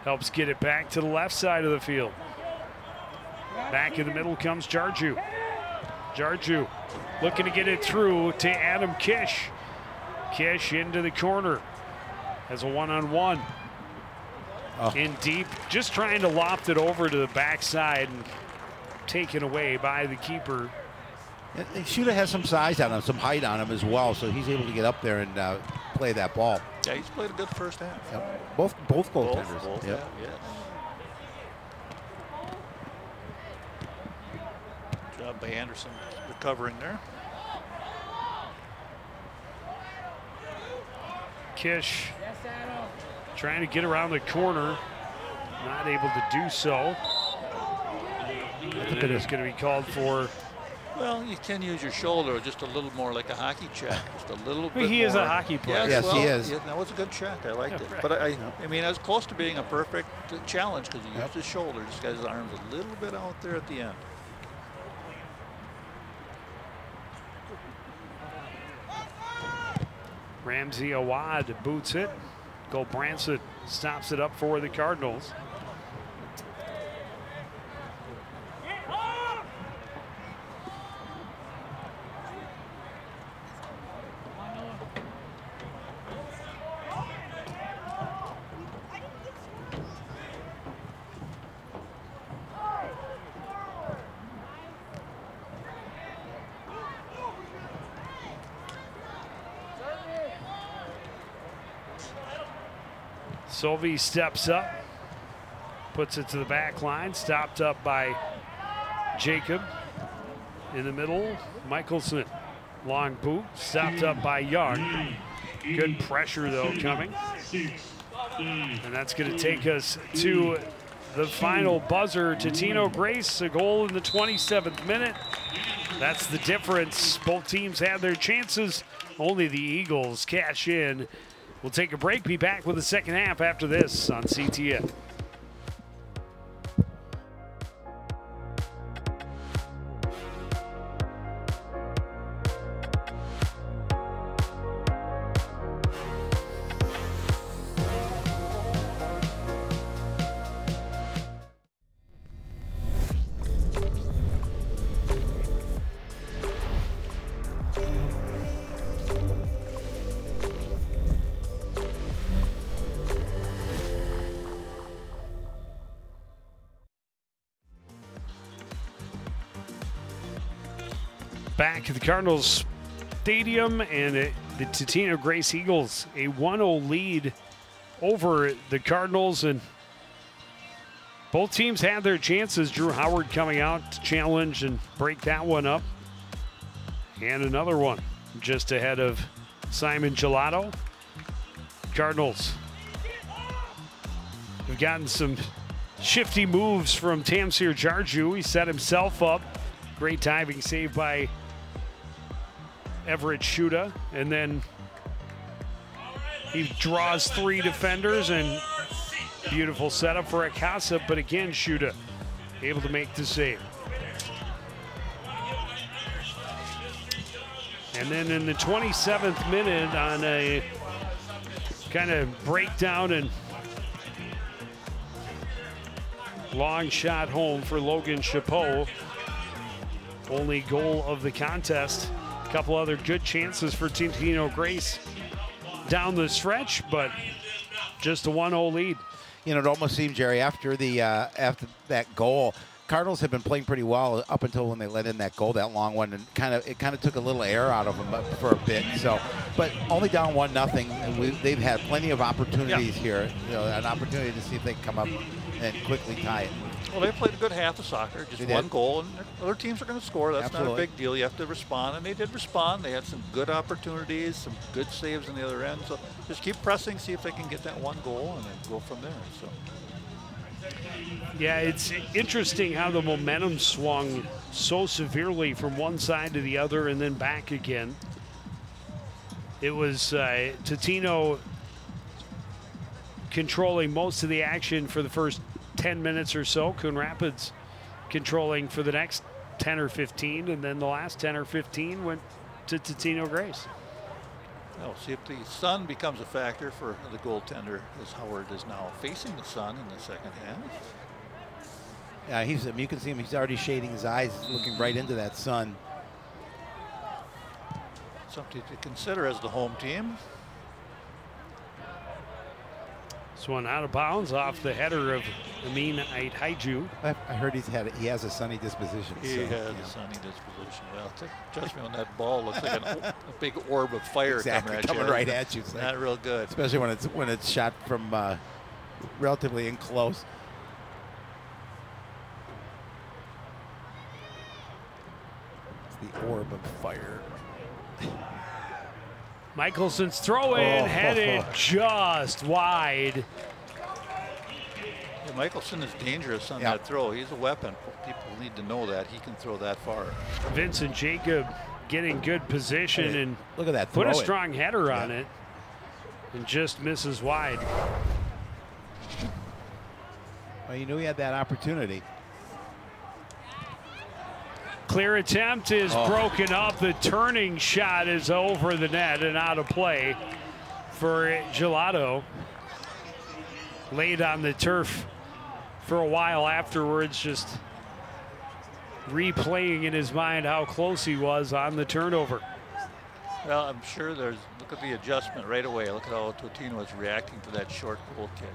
Helps get it back to the left side of the field. Back in the middle comes Jarju. Jarju looking to get it through to Adam Kish. Kish into the corner. Has a one-on-one. In deep, just trying to loft it over to the backside and taken away by the keeper. Shuda has some size on him, some height on him as well, so he's able to get up there and play that ball. Yeah, he's played a good first half. Yep. Both goaltenders. Both, yep. Yes. Good job by Anderson recovering there. Kish trying to get around the corner, not able to do so. It is going to be called for. Well, you can use your shoulder just a little more like a hockey check, just a little bit He more. is a hockey player. Yes, well, he is. Yeah, that was a good check. I liked it. Right. But I mean, I was close to being a perfect challenge because he used his shoulder. Just got his arms a little bit out there at the end. Ramsey Awad boots it. Goldbranson stops it up for the Cardinals. Sylvie steps up, puts it to the back line, stopped up by Jacob. In the middle, Michelson, long boot, stopped up by Young. Good pressure though coming. And that's going to take us to the final buzzer. Totino Grace, a goal in the 27th minute. That's the difference. Both teams had their chances. Only the Eagles cash in. We'll take a break, be back with the second half after this on CTN. Back at the Cardinals Stadium, and the Totino Grace Eagles a 1-0 lead over the Cardinals, and both teams had their chances. Drew Howard coming out to challenge and break that one up, and another one just ahead of Simon Gelato. Cardinals have gotten some shifty moves from Tamsir Jarju. He set himself up. Great diving save by Everett Shuda, and then he draws three defenders, and beautiful setup for Akasip, but again Shuda able to make the save. And then in the 27th minute, on a kind of breakdown and long shot home for Logan Chapeau, only goal of the contest. A couple other good chances for Totino Grace down the stretch, but just a 1-0 lead. You know, it almost seemed, Jerry, after that goal, Cardinals have been playing pretty well up until when they let in that goal, that long one, and it kind of took a little air out of them for a bit. So, but only down 1-0. They've had plenty of opportunities here. You know, an opportunity to see if they can come up and quickly tie it. Well, they played a good half of soccer, just one goal, and other teams are going to score. That's Absolutely. not a big deal. You have to respond, and they did respond. They had some good opportunities, some good saves on the other end. So just keep pressing, see if they can get that one goal, and then go from there. So. Yeah, it's interesting how the momentum swung so severely from one side to the other and then back again. It was Totino controlling most of the action for the first 10 minutes or so. Coon Rapids controlling for the next 10 or 15, and then the last 10 or 15 went to Totino Grace. Well, see if the sun becomes a factor for the goaltender, as Howard is now facing the sun in the second half. Yeah, you can see him. He's already shading his eyes, looking right into that sun. Something to consider as the home team. This one out of bounds off the header of Amin Aithaiju. I heard he has a sunny disposition. He has a sunny disposition. Well, trust me, when that ball looks like a big orb of fire coming right at you. It's not real good. Especially when it's shot from relatively in close. It's the orb of fire. Michelson's throw in, headed just wide. Yeah, Michelson is dangerous on that throw. He's a weapon. People need to know that. He can throw that far. Vincent Jacob getting good position and look at that. Put a strong header on it and just misses wide. Well, you knew he had that opportunity. Clear attempt is broken up. The turning shot is over the net and out of play for Gelato. Laid on the turf for a while afterwards, just replaying in his mind how close he was on the turnover. Well, I'm sure look at the adjustment right away. Look at how Totino is reacting to that short goal kick.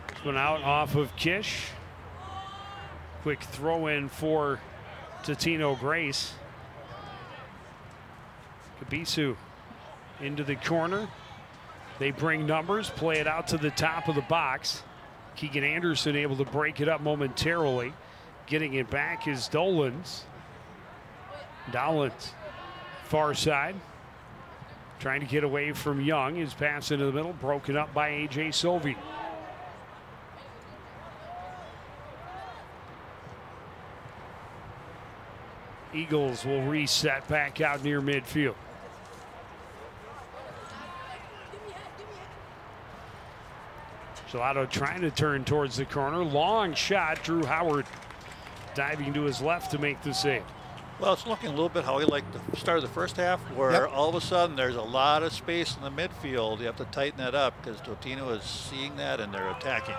This one out off of Kish. Quick throw in for Totino Grace. Kabisu into the corner. They bring numbers, play it out to the top of the box. Keegan Anderson able to break it up momentarily. Getting it back is Dolans. Dolans, far side. Trying to get away from Young. His pass into the middle, broken up by A.J. Sovey. Eagles will reset back out near midfield. Gelato trying to turn towards the corner. Long shot. Drew Howard diving to his left to make the save. Well, it's looking a little bit how he liked the start of the first half, where all of a sudden there's a lot of space in the midfield. You have to tighten that up because Totino is seeing that and they're attacking.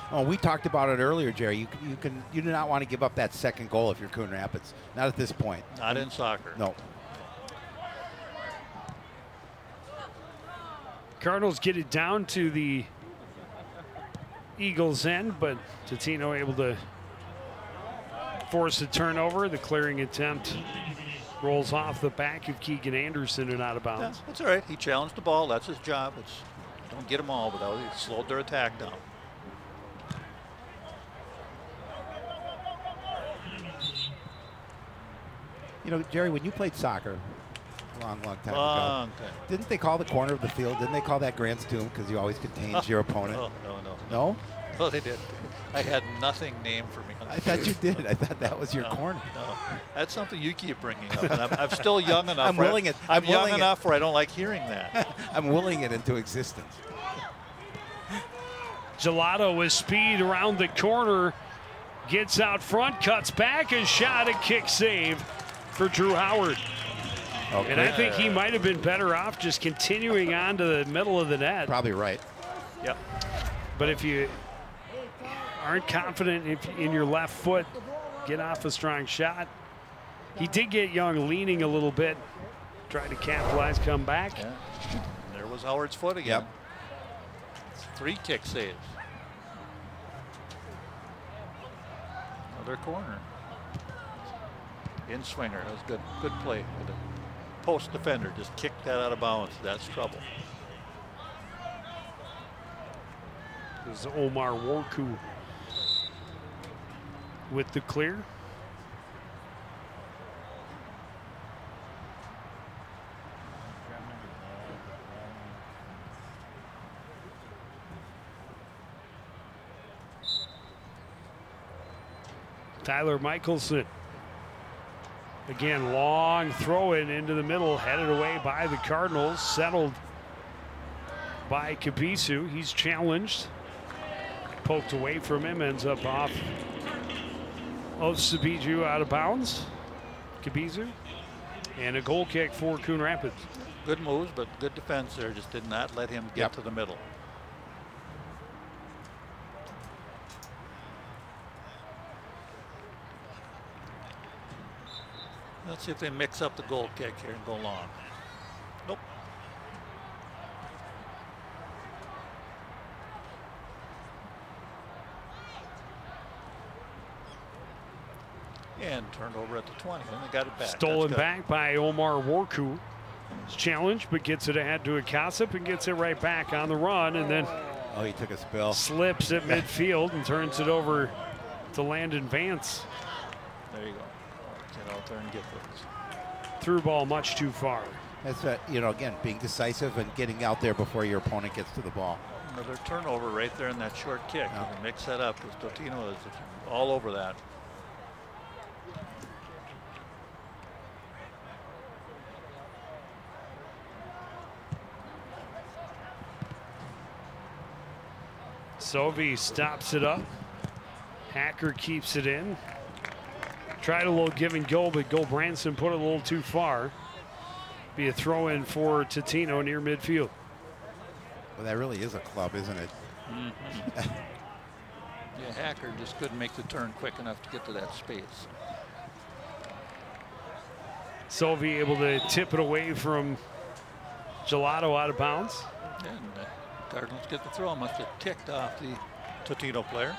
Oh, we talked about it earlier, Jerry. You do not want to give up that second goal if you're Coon Rapids. Not at this point. Not in soccer. No. Cardinals get it down to the Eagles' end, but Totino able to force a turnover. The clearing attempt rolls off the back of Keegan Anderson and out of bounds. Yeah, that's all right. He challenged the ball. That's his job. Don't get them all, but he slowed their attack down. You know, Jerry, when you played soccer, long time ago, didn't they call the corner of the field? Didn't they call that Grant's Tomb because you always contains your opponent? No. No? Oh, they did. I had nothing named for me. I thought you did. I thought that was your corner. No, that's something you keep bringing up. And I'm still young enough. I'm willing it. I'm young enough where I don't like hearing that. I'm willing it into existence. Gelato with speed around the corner, gets out front, cuts back, a shot, a kick save for Drew Howard. Okay. And I think he might have been better off just continuing on to the middle of the net. Probably right. Yep. But if you aren't confident in your left foot, get off a strong shot. He did get Young leaning a little bit, tried to capitalize, come back. Yeah. There was Howard's foot again. Yep. It's 3 kick saves. Another corner. In swinger. That was good. Good play. The post defender just kicked that out of bounds. That's trouble. This is Omar Warku with the clear. Tyler Michelson. Again, long throw in into the middle, headed away by the Cardinals, settled by Kabisu. He's challenged, poked away from him, ends up off of Sabiju, out of bounds. Kabisu, and a goal kick for Coon Rapids. Good moves, but good defense there. Just did not let him get to the middle. Let's see if they mix up the goal kick here and go long. Nope. And turned over at the 20, and they got it back. Stolen back by Omar Warku. It's challenged, but gets it ahead to a Gossip and gets it right back on the run, and then he took a spill. Slips at midfield and turns it over to Landon Vance. There you go. Get out there and get those. Through ball much too far. That's again, being decisive and getting out there before your opponent gets to the ball. Another turnover right there in that short kick. You can mix that up because Totino is all over that. Sovey stops it up. Hacker keeps it in. Tried a little give and go, but Branson put it a little too far. Be a throw in for Totino near midfield. Well, that really is a club, isn't it? Mm-hmm. Yeah, Hacker just couldn't make the turn quick enough to get to that space. Sovey able to tip it away from Gelato out of bounds. And Cardinals get the throw. Must have ticked off the Totino player.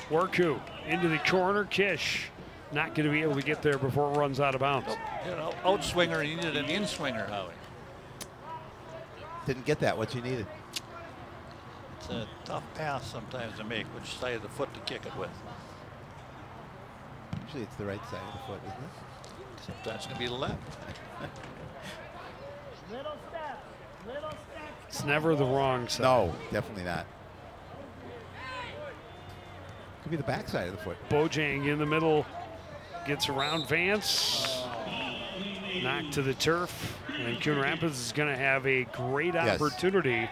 Warku into the corner. Kish not going to be able to get there before it runs out of bounds. Out swinger. He needed an in swinger, Howie. Didn't get that, what you needed. It's a tough pass sometimes to make, which side of the foot to kick it with. Usually it's the right side of the foot, isn't it? Sometimes it's going to be the left. It's never the wrong side. No, definitely not. Could be the back side of the foot. Bojang in the middle, gets around Vance, knocked to the turf, and Coon Rapids is going to have a great opportunity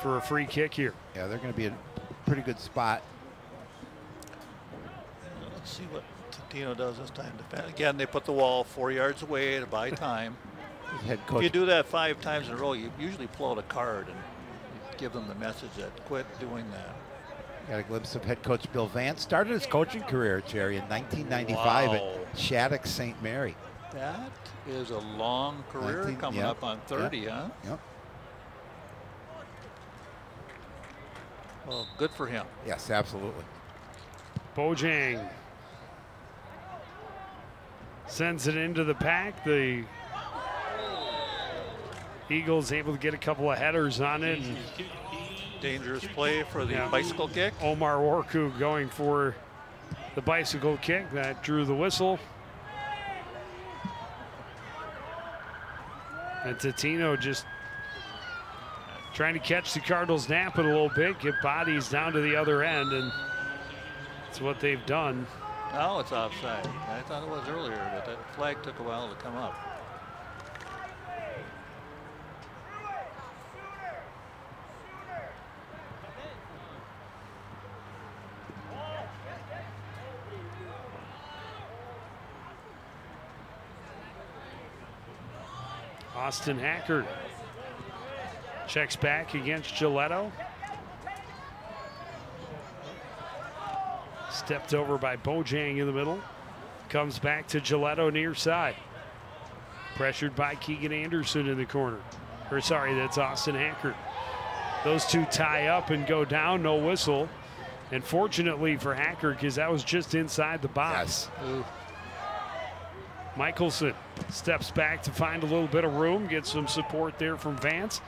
for a free kick here. Yeah, they're going to be in a pretty good spot. Let's see what Totino does this time. Again, they put the wall 4 yards away to buy time. Head coach. If you do that 5 times in a row, you usually pull out a card and give them the message that quit doing that. Got a glimpse of head coach Bill Vance. Started his coaching career, Jerry, in 1995 at Shattuck St. Mary. That is a long career coming up on 30, huh? Yep. Well, good for him. Yes, absolutely. Bojang sends it into the pack. The Eagles able to get a couple of headers on it. Dangerous play for the bicycle kick. Omar Warku going for the bicycle kick. That drew the whistle. And Totino just trying to catch the Cardinals napping a little bit, get bodies down to the other end, and that's what they've done. Now it's offside. I thought it was earlier, but that flag took a while to come up. Austin Hackert checks back against Giletto. Stepped over by Bojang in the middle. Comes back to Giletto near side. Pressured by Keegan Anderson in the corner. Or sorry, that's Austin Hackert. Those two tie up and go down, no whistle. And fortunately for Hackert, because that was just inside the box. Yes. Michelson steps back to find a little bit of room, gets some support there from Vance.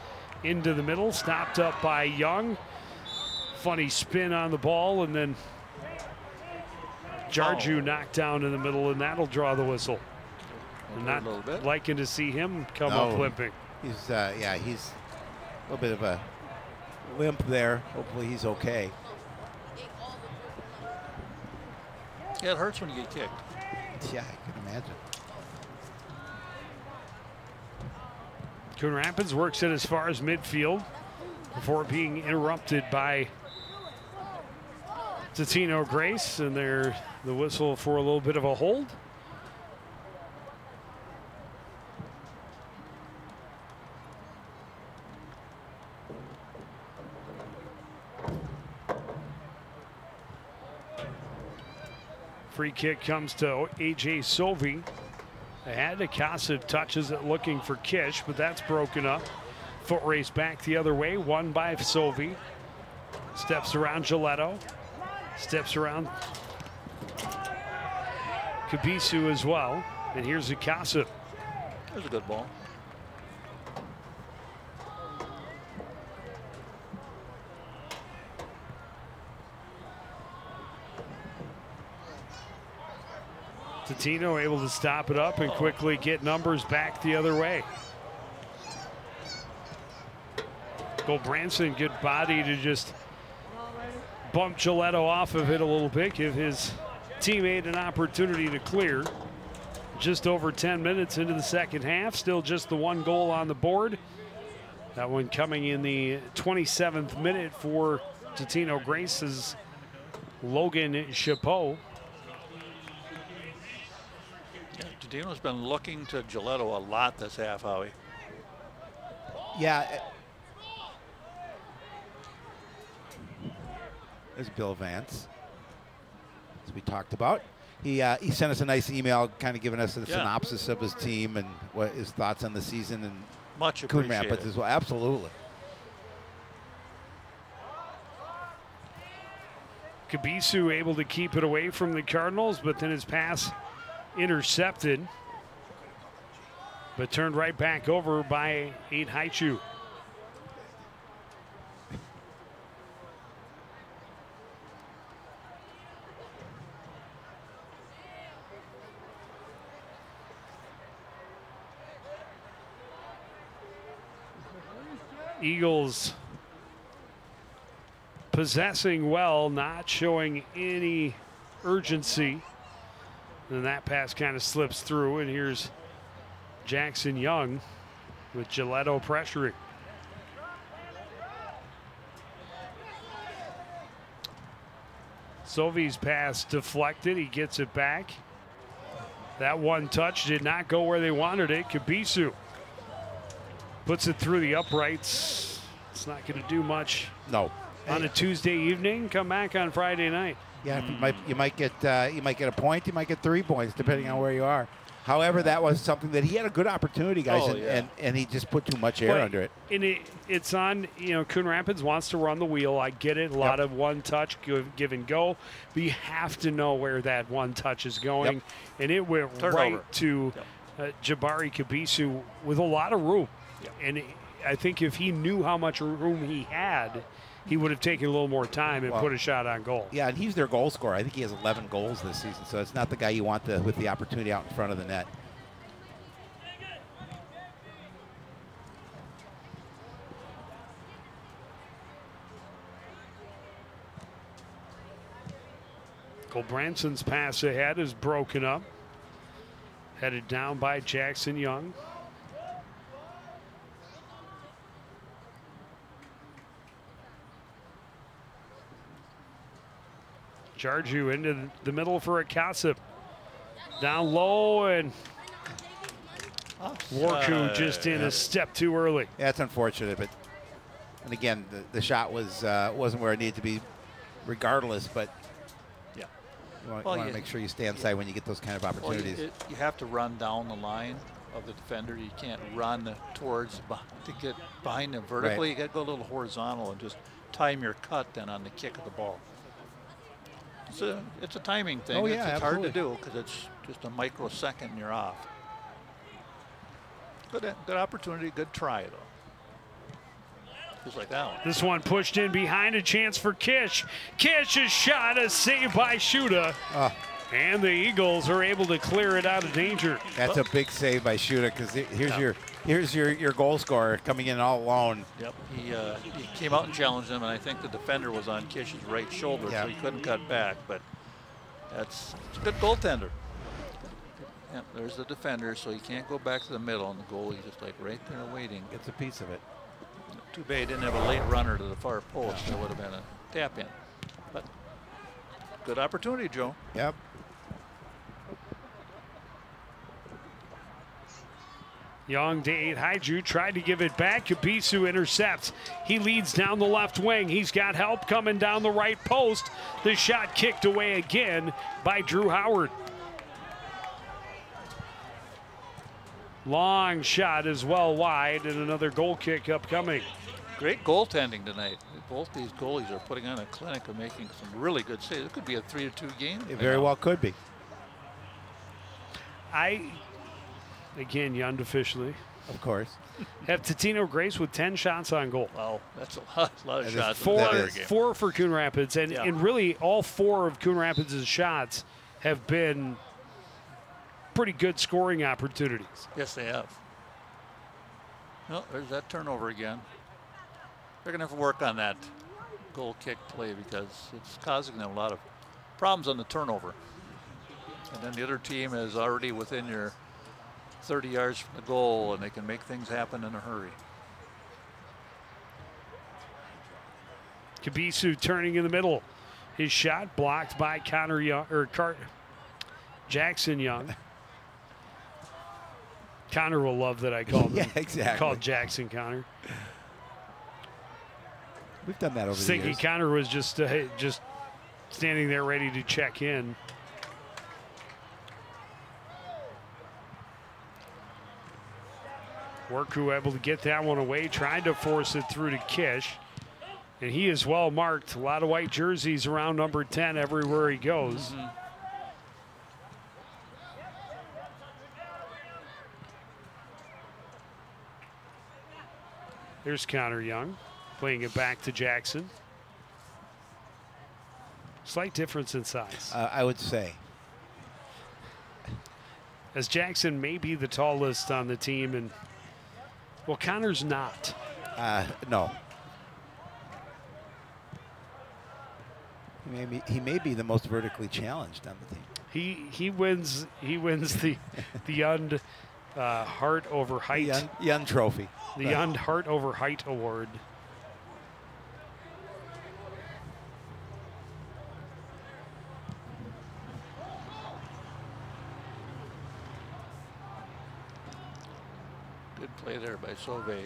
Into the middle, stopped up by Young. Funny spin on the ball, and then Jarju knocked down in the middle, and that'll draw the whistle. I'm not liking to see him come up limping. He's, yeah, he's a little bit of a limp there. Hopefully he's okay. Yeah, it hurts when you get kicked. Yeah, I can imagine. Coon Rapids works it as far as midfield before being interrupted by Totino Grace, and the whistle for a little bit of a hold. Free kick comes to A.J. Sovey. They had Akasa touches it looking for Kish, but that's broken up. Foot race back the other way, won by Sovey. Steps around Giletto. Steps around Kabisu as well. And here's Akasa. There's a good ball. Totino able to stop it up and quickly get numbers back the other way. Goldbranson, good body to just bump Giletto off of it a little bit, give his teammate an opportunity to clear. Just over 10 minutes into the second half, still just the one goal on the board. That one coming in the 27th minute for Totino Grace's Logan Chapeau. Totino's been looking to Giletto a lot this half, Howie. Yeah. There's Bill Vance, as we talked about. He sent us a nice email kind of giving us a synopsis of his team and what his thoughts on the season and much Coon appreciated Rapids as well. Absolutely. Kabisu able to keep it away from the Cardinals, but then his pass intercepted, but turned right back over by 8 Haichu. Eagles possessing well, not showing any urgency. And that pass kind of slips through, and here's Jackson Young with Giletto pressuring. Sovey's pass deflected. He gets it back. That one touch did not go where they wanted it. Kabisu puts it through the uprights. It's not going to do much. No. On a Tuesday evening, come back on Friday night. Yeah, you might get a point. You might get 3 points depending on where you are. However, that was something that he had a good opportunity, guys, and he just put too much air under it. And it's on, Coon Rapids wants to run the wheel. I get it. A lot of one touch, give and go. But you have to know where that one touch is going. Yep. And it went right to Jabari Kabisu with a lot of room. Yep. And I think if he knew how much room he had, he would have taken a little more time and put a shot on goal. Yeah, and he's their goal scorer. I think he has 11 goals this season, so it's not the guy you want with the opportunity out in front of the net. Branson's pass ahead is broken up. Headed down by Jackson Young. Jarju into the middle for a Kassip. Down low, and Warku just in a step too early. Yeah, it's unfortunate, but and again, the shot was wasn't where it needed to be, regardless. But yeah, you want to make sure you stay inside when you get those kind of opportunities. Well, you have to run down the line of the defender. You can't run towards to get behind them vertically. Right. You got to go a little horizontal and just time your cut then on the kick of the ball. It's a timing thing. Oh, yeah, it's absolutely. hard to do because it's just a microsecond and you're off. Good opportunity, good try though. Just like that one. This one pushed in behind, a chance for Kish. Kish's shot is saved by Shuda. And the Eagles are able to clear it out of danger. That's a big save by Shuda, because here's your goal scorer coming in all alone. Yep, he came out and challenged him, and I think the defender was on Kish's right shoulder, so he couldn't cut back. But it's a good goaltender. Yep, there's the defender, so he can't go back to the middle, and the goalie's just like right there waiting. Gets a piece of it. Too bad he didn't have a late runner to the far post. That would have been a tap in. But good opportunity, Joe. Yep. Young to 8. Haiju tried to give it back. Kabisu intercepts. He leads down the left wing. He's got help coming down the right post. The shot kicked away again by Drew Howard. Long shot is well wide, and another goal kick upcoming. Great goaltending tonight. Both these goalies are putting on a clinic of making some really good saves. It could be a 3-2 game. It very well could be. Again, unofficially, of course, have Totino Grace with 10 shots on goal. Wow, that's a lot of shots. Four for Coon Rapids, and really all 4 of Coon Rapids' shots have been pretty good scoring opportunities. Yes, they have. Well, there's that turnover again. They're going to have to work on that goal kick play because it's causing them a lot of problems on the turnover. And then the other team is already within your 30 yards from the goal, and they can make things happen in a hurry. Kabisu turning in the middle. His shot blocked by Jackson Young. Connor will love that I called him. Yeah, exactly. Called Jackson Connor. We've done that over the years. Thinking Connor was just standing there ready to check in. Worku able to get that one away, trying to force it through to Kish. And he is well marked. A lot of white jerseys around number 10 everywhere he goes. Here's Connor Young playing it back to Jackson. Slight difference in size. I would say. As Jackson may be the tallest on the team, and well, Connor's not. No. He may be the most vertically challenged on the team. He wins the Heart over Height. Young Trophy. The Young Heart over Height Award. Good play there by Sauvé.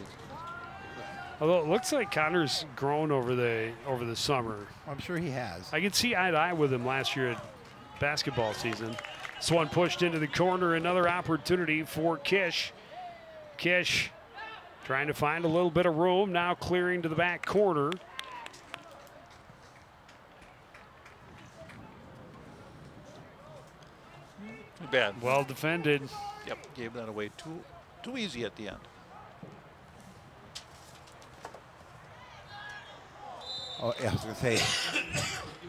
Although it looks like Connor's grown over the summer. I'm sure he has. I could see eye to eye with him last year at basketball season. This one pushed into the corner. Another opportunity for Kish. Kish trying to find a little bit of room. Now clearing to the back corner. Too bad. Well defended. Yep, gave that away too easy at the end. Oh, yeah, I was going to say.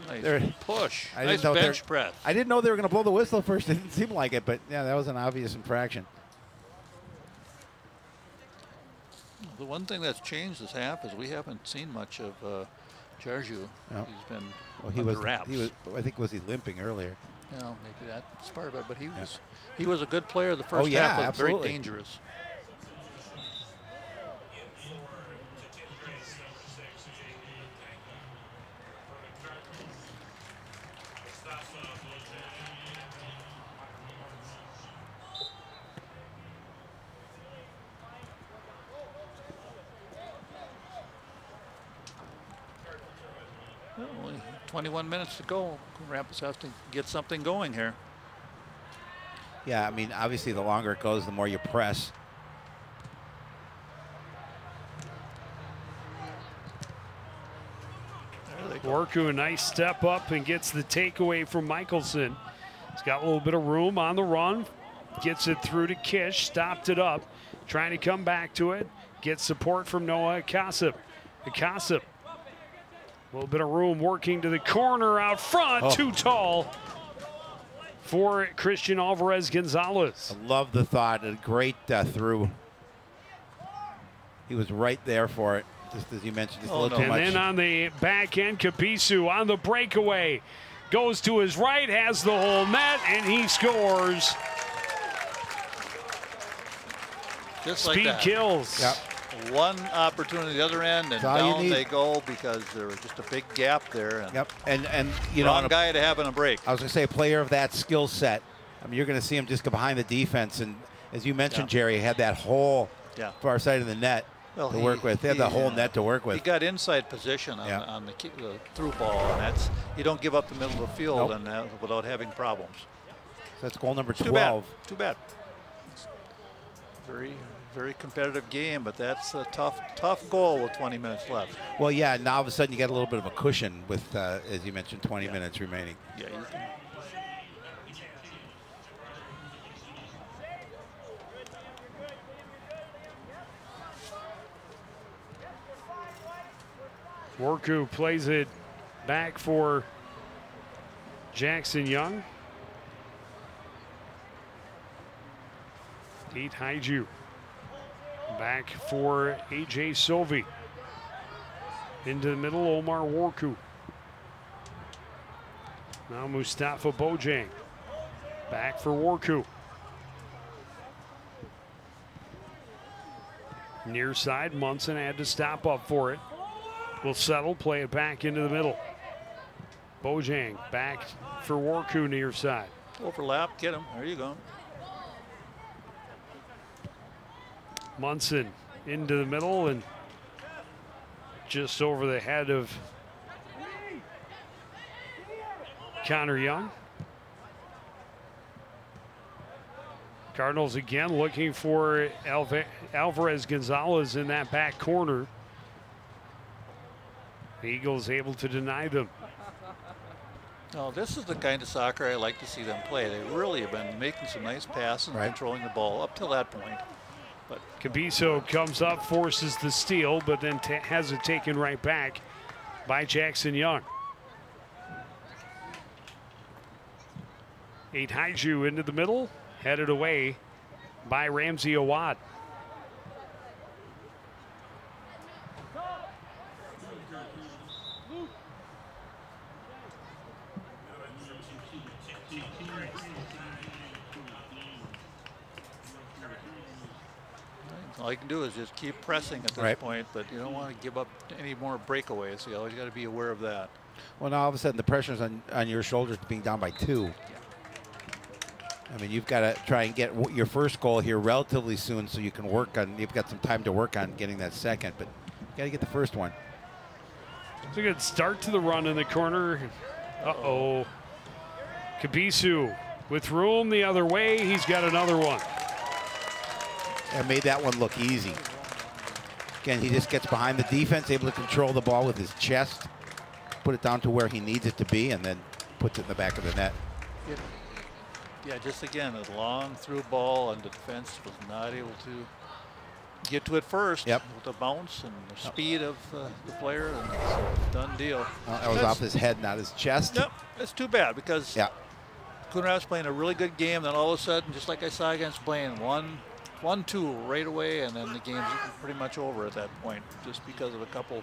Nice push. Nice bench press. I didn't know they were going to blow the whistle first. It didn't seem like it, but yeah, that was an obvious infraction. The one thing that's changed this half is we haven't seen much of Jarju, Yep. he's been Well, under wraps. I think was he limping earlier? You know, maybe that's part of it, but he was a good player. The first yeah, half was absolutely. very dangerous. Well, only 21 minutes to go. Rapids have to get something going here. Yeah, I mean, obviously, the longer it goes, the more you press. Worku, a nice step up and gets the takeaway from Michelson. He's got a little bit of room on the run. Gets it through to Kish, stopped it up. Trying to come back to it. Gets support from Noah Akasip. Akasip. A little bit of room working to the corner out front. Oh. Too tall for Christian Alvarez Gonzalez. I love the thought. A great through. He was right there for it, just as you mentioned. Just a little too And much. then on the back end, Kapisu on the breakaway. Goes to his right, has the whole net, and he scores. Just like Speed that. kills. Yep. One opportunity the other end, and That's all you down need. they go because there was just a big gap there. And Yep. And you know, wrong guy to have in a break. I was going to say, a player of that skill set. I mean, you're going to see him just go behind the defense, and as you mentioned, Jerry, had that whole far side of the net to work with. They had the whole net to work with. He got inside position on the through ball, and that's you don't give up the middle of the field and without having problems. So that's goal number 12. Too bad. Very, very competitive game, but that's a tough goal with 20 minutes left. Well, yeah, now all of a sudden you get a little bit of a cushion with, as you mentioned, 20 minutes remaining. Yeah, you can. Worku plays it back for Jackson Young. Tate Haiju back for AJ Sylvie. Into the middle, Omar Worku. Now Mustafa Bojang back for Worku. Near side, Munson had to stop up for it. Will settle, play it back into the middle. Bojang back for Worku near side. Overlap, get him. There you go. Munson into the middle and just over the head of Connor Young. Cardinals again looking for Alvarez Gonzalez in that back corner. The Eagles able to deny them. No, this is the kind of soccer I like to see them play. They really have been making some nice passes and controlling the ball up till that point. But Cabiso comes up, forces the steal, but then has it taken right back by Jackson Young. Tate Haiju into the middle, headed away by Ramsey Awad. all you can do is just keep pressing at this point, but you don't want to give up any more breakaways. So you always got to be aware of that. Well, now all of a sudden the pressure's on your shoulders being down by 2. I mean, you've got to try and get your first goal here relatively soon so you can work on, you've got some time to work on getting that second, but you got to get the first one. It's a good start to the run in the corner. Uh-oh. Kabisu with room the other way. He's got another one. And made that one look easy. Again, he just gets behind the defense, able to control the ball with his chest, put it down to where he needs it to be, and then puts it in the back of the net. Yeah, just again, a long through ball, and the defense was not able to get to it first with the bounce and the speed of the player, and it's a done deal. Well, that was off his head, not his chest. Yep, it's too bad because Coon was playing a really good game, then all of a sudden, just like I saw against Blaine, 1-2 right away, and then the game's pretty much over at that point, just because of a couple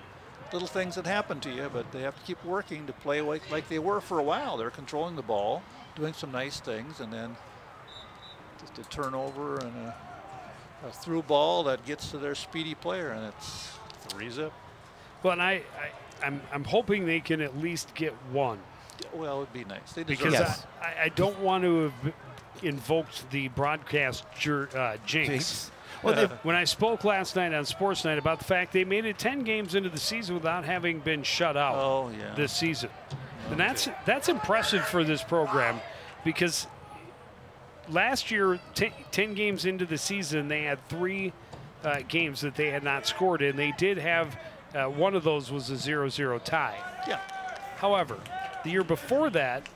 little things that happen to you, but they have to keep working to play like they were for a while. They're controlling the ball, doing some nice things, and then just a turnover and a through ball that gets to their speedy player, and it's 3-zip. Well, and I'm hoping they can at least get one. Well, it'd be nice. They deserve Because Yes. I don't want to have invoked the broadcast jinx. Well, When I spoke last night on Sports Night about the fact they made it 10 games into the season without having been shut out this season. And that's impressive for this program, because last year, 10 games into the season, they had 3 games that they had not scored in. They did have one of those was a 0-0 tie. Yeah. However, the year before that,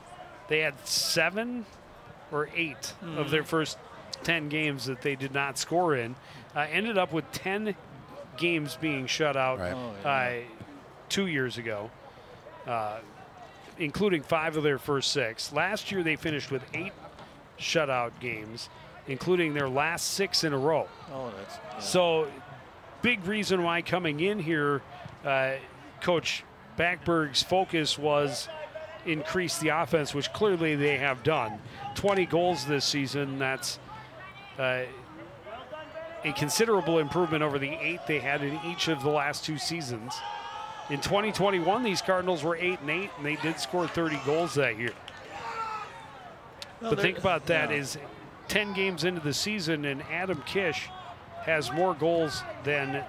they had 7 or 8 of their first 10 games that they did not score in. Ended up with 10 games being shut out Right. 2 years ago, including 5 of their first 6. Last year, they finished with 8 shutout games, including their last 6 in a row. Oh, that's So, big reason why coming in here, Coach Backberg's focus was increase the offense, which clearly they have done. 20 goals this season. That's a considerable improvement over the 8 they had in each of the last 2 seasons. In 2021, these Cardinals were 8-8, and they did score 30 goals that year. Well, But think about that, is 10 games into the season, and Adam Kish has more goals than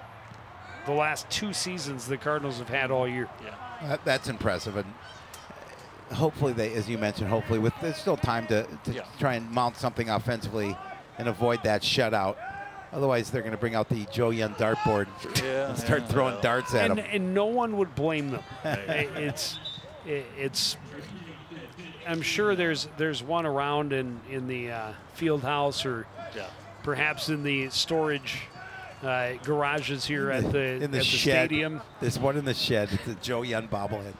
the last 2 seasons the Cardinals have had all year. Yeah. That's impressive, and hopefully they, as you mentioned, hopefully there's still time to try and mount something offensively and avoid that shutout. Otherwise, they're going to bring out the Joe Young dartboard and start throwing darts at them. And no one would blame them. it's. I'm sure there's one around in the field house, or perhaps in the storage garages here at the shed. stadium. There's one in the shed. It's a Joe Young bobblehead.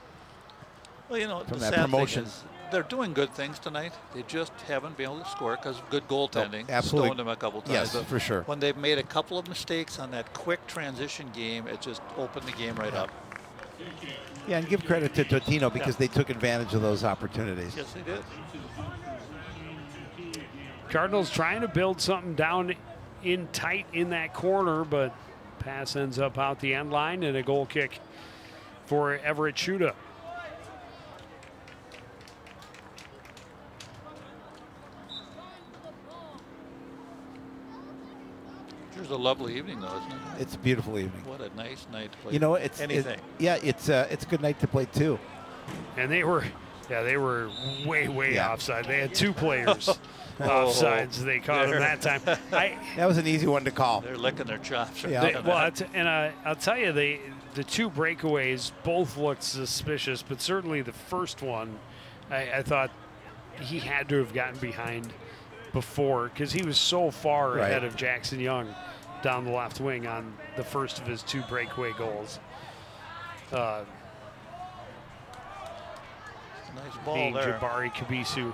Well, you know, From the that sad promotion. thing is they're doing good things tonight. They just haven't been able to score because of good goaltending. Absolutely. Stoned them a couple times. Yes, But for sure. when they've made a couple of mistakes on that quick transition game, it just opened the game right up. Yeah, and give credit to Totino because they took advantage of those opportunities. Yes, they did. Cardinals trying to build something down in tight in that corner, but pass ends up out the end line, and a goal kick for Everett Shuda. It was a lovely evening, though, isn't it? It's a beautiful evening. What a nice night to play. You know, it's anything. It's a good night to play too. And they were way offside. They had 2 players offsides. They caught him that time. That was an easy one to call. They're licking their chops. Yeah. I'll tell you, the 2 breakaways both looked suspicious, but certainly the first one, I thought he had to have gotten behind before, because he was so far ahead of Jackson Young down the left wing on the first of his 2 breakaway goals. Nice ball being there. Jabari Kabisu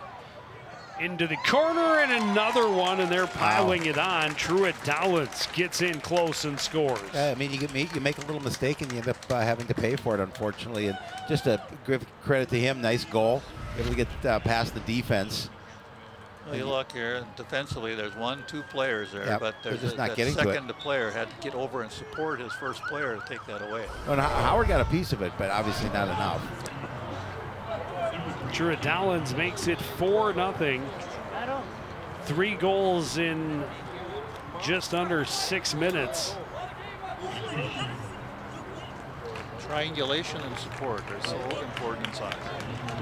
into the corner, and another one, and they're piling it on. Truett Dowlins gets in close and scores. I mean, you make a little mistake and you end up having to pay for it, unfortunately. And just to give credit to him, nice goal, able to get past the defense. Well, you look here, defensively, there's 1-2 players there, but they're there's just not that getting to it. second player had to get over and support his first player to take that away. Well, Howard got a piece of it, but obviously not enough. Truett Dowlins makes it 4-0. 3 goals in just under 6 minutes. Triangulation and support are so important in soccer.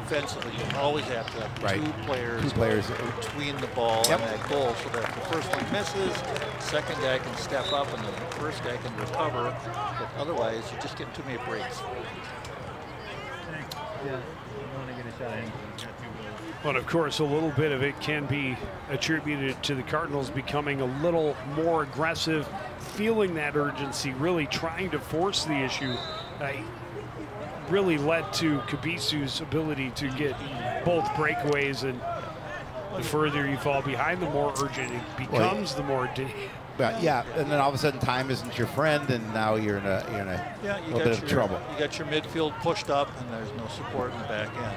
Defensively, you always have to have 2 players between the ball and that goal, so that if the first one misses, the second guy can step up and the first guy can recover. But otherwise, you just get too many breaks. But of course, a little bit of it can be attributed to the Cardinals becoming a little more aggressive, feeling that urgency, really trying to force the issue. Really led to Kabisu's ability to get both breakaways, and the further you fall behind, the more urgent it becomes, the more But yeah, and then all of a sudden time isn't your friend, and now you're in a little bit of trouble. You got your midfield pushed up, and there's no support in the back end.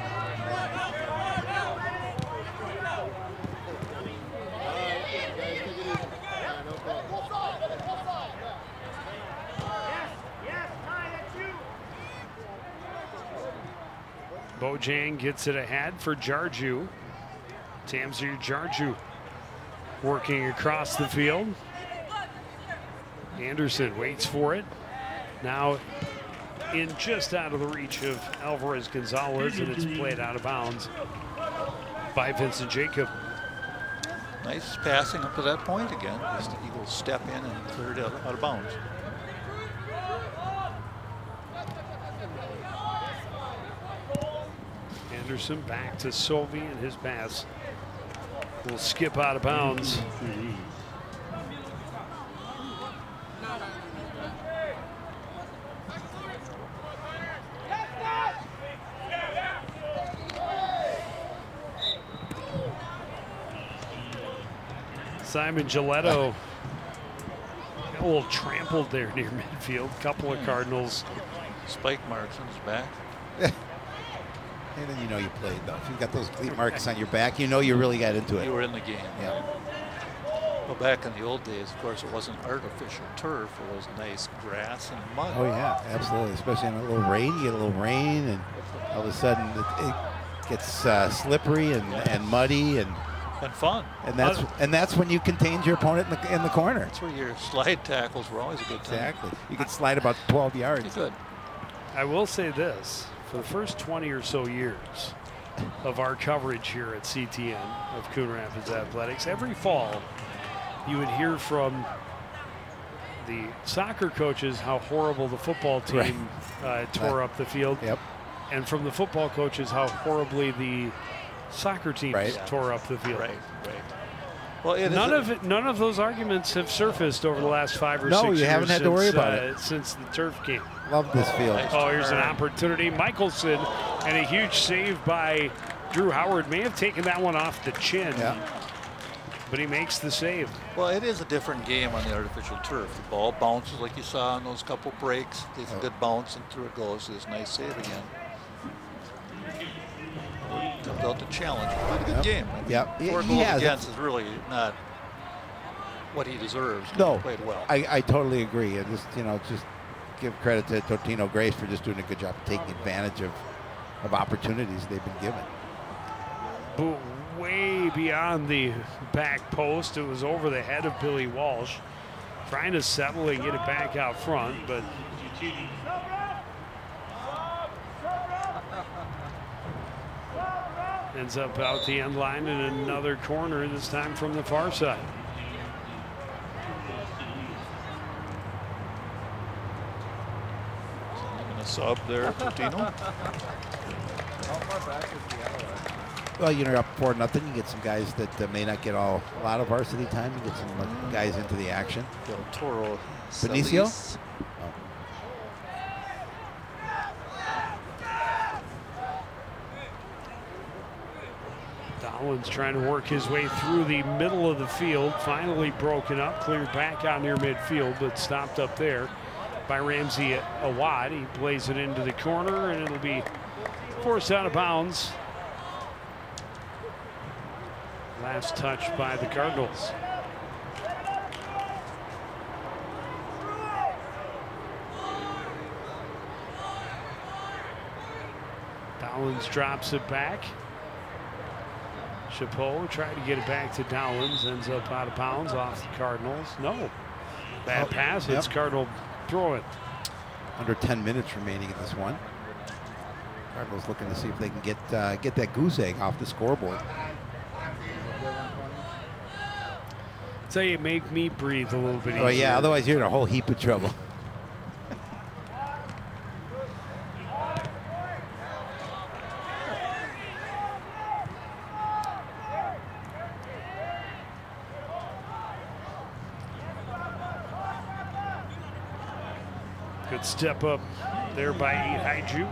Bojang gets it ahead for Jarju. Tamsir Jarju working across the field. Anderson waits for it. Now in just out of the reach of Alvarez Gonzalez, and it's played out of bounds by Vincent Jacob. Nice passing up to that point again. Just the Eagles step in and clear it out of bounds. Anderson back to Sovey, and his pass will skip out of bounds. Simon Giletto a little trampled there near midfield. Couple of Cardinals. Spike marks on his back. And then you know you played, though. If you've got those cleat marks on your back, you know you really got into it. You were in the game. Yeah. Well, back in the old days, of course, it wasn't artificial turf. It was nice grass and mud. Oh, yeah, absolutely. Especially in a little rain. You get a little rain, and all of a sudden it gets slippery and muddy and fun. And that's when you contained your opponent in the corner. That's where your slide tackles were always a good time. Exactly. You could slide about 12 yards. You could. I will say this. For the first 20 or so years of our coverage here at CTN of Coon Rapids Athletics, every fall you would hear from the soccer coaches how horrible the football team tore up the field. Yep. And from the football coaches how horribly the soccer teams tore up the field. Right. Well, none of those arguments have surfaced over the last 5 or 6 years. No, you haven't had to worry about it since the turf game. Love this field. Oh, here's an opportunity. Michelson, and a huge save by Drew Howard. May have taken that one off the chin, but he makes the save. Well, it is a different game on the artificial turf. The ball bounces like you saw on those couple breaks. It's a good bounce, and through it goes. This nice save again. Comes out to challenge. Played a good game. Four goals against is really not what he deserves. No, he played well. I totally agree. And just give credit to Totino Grace for just doing a good job of taking advantage of opportunities they've been given. Way beyond the back post. It was over the head of Billy Walsh. Trying to settle and get it back out front, but ends up out the end line in another corner, this time from the far side. A sub there, Totino. Well, you're up 4-0. You get some guys that may not get a lot of varsity time. You get some guys into the action. Del Toro. Benicio? Dolan's trying to work his way through the middle of the field. Finally broken up, cleared back out near midfield, but stopped up there by Ramsey Awad. He plays it into the corner, and it'll be forced out of bounds. Last touch by the Cardinals. Dowlins drops it back. Chapeau tried to get it back to Dowlins, ends up out of bounds off the Cardinals. No. Bad pass. It's Cardinal throw it. Under 10 minutes remaining in this one. Cardinals looking to see if they can get that goose egg off the scoreboard. So you make me breathe a little bit easier. Oh yeah, otherwise you're in a whole heap of trouble. Good step up there by Haiju.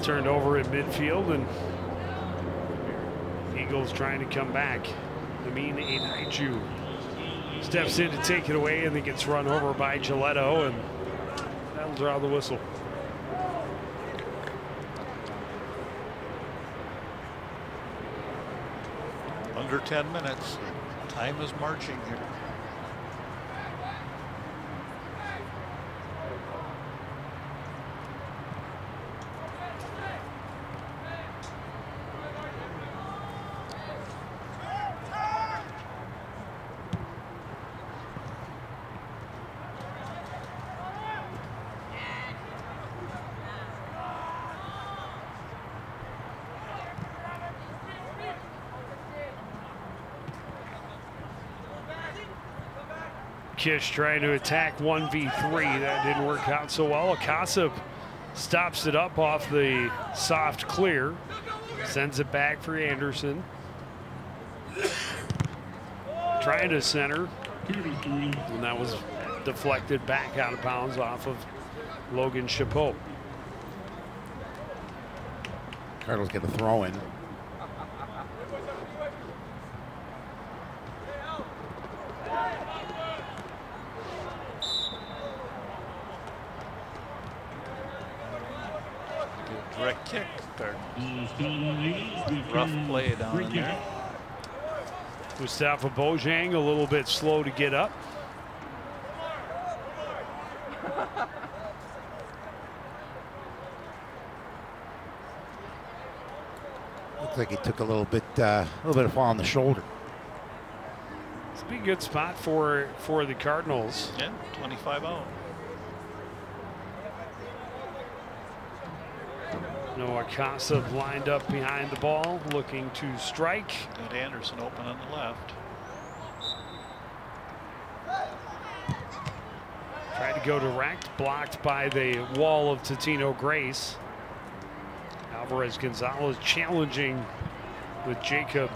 turned over at midfield, and Eagles trying to come back. Amin Ainaiju steps in to take it away, and then gets run over by Giletto, and that'll draw the whistle. Under 10 minutes. Time is marching here. Kish trying to attack 1v3. That didn't work out so well. Akasip stops it up off the soft clear. Sends it back for Anderson. Trying to center. And that was deflected back out of bounds off of Logan Chapeau. Cardinals get a throw in. Direct kick. Rough play down in there. Mustafa Bojang a little bit slow to get up. Looks like he took a little bit of fall on the shoulder. It's a pretty good spot for the Cardinals. Yeah, 25 out. Noah Kasab lined up behind the ball, looking to strike. Got Anderson open on the left. Tried to go direct, blocked by the wall of Totino Grace. Alvarez Gonzalez challenging with Jacob.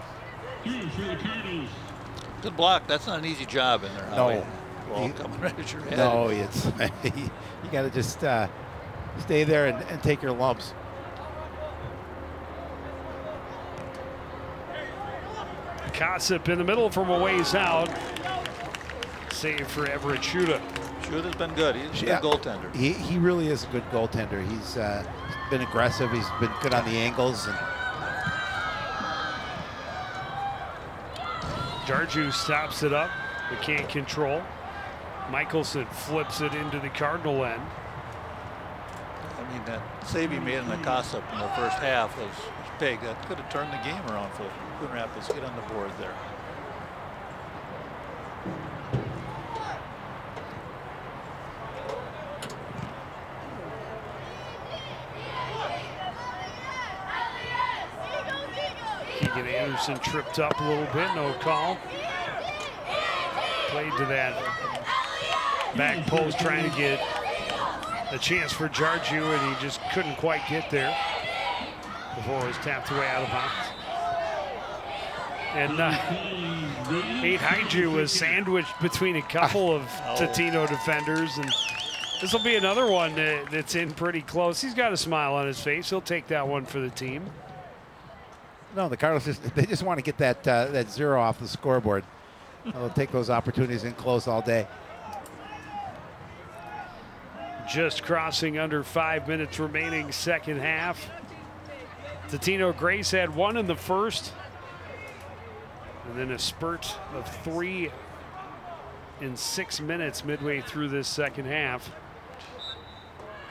Good block. That's not an easy job in there. No. Ball coming right at your head. No, it's you got to just stay there and take your lumps. Kasip in the middle from a ways out. Save for Everett Shuda. Shuda's been good. He's a good goaltender. He really is a good goaltender. He's been aggressive. He's been good on the angles. And Jarju stops it up, but can't control. Michelson flips it into the Cardinal end. I mean, that save he made in the Kasip in the first half was big. That could have turned the game around for Coon Rapids. Get on the board there. Keegan Anderson tripped up a little bit, no call. Played to that back post, trying to get a chance for Jarju, and he just couldn't quite get there before it was tapped away out of bounds. And Ainaiju was sandwiched between a couple of Totino defenders, and this will be another one that's in pretty close. He's got a smile on his face. He'll take that one for the team. no, the Cardinals just want to get that zero off the scoreboard. They'll take those opportunities in close all day. Just crossing under 5 minutes remaining second half. Totino Grace had one in the first, and then a spurt of 3 in 6 minutes midway through this second half.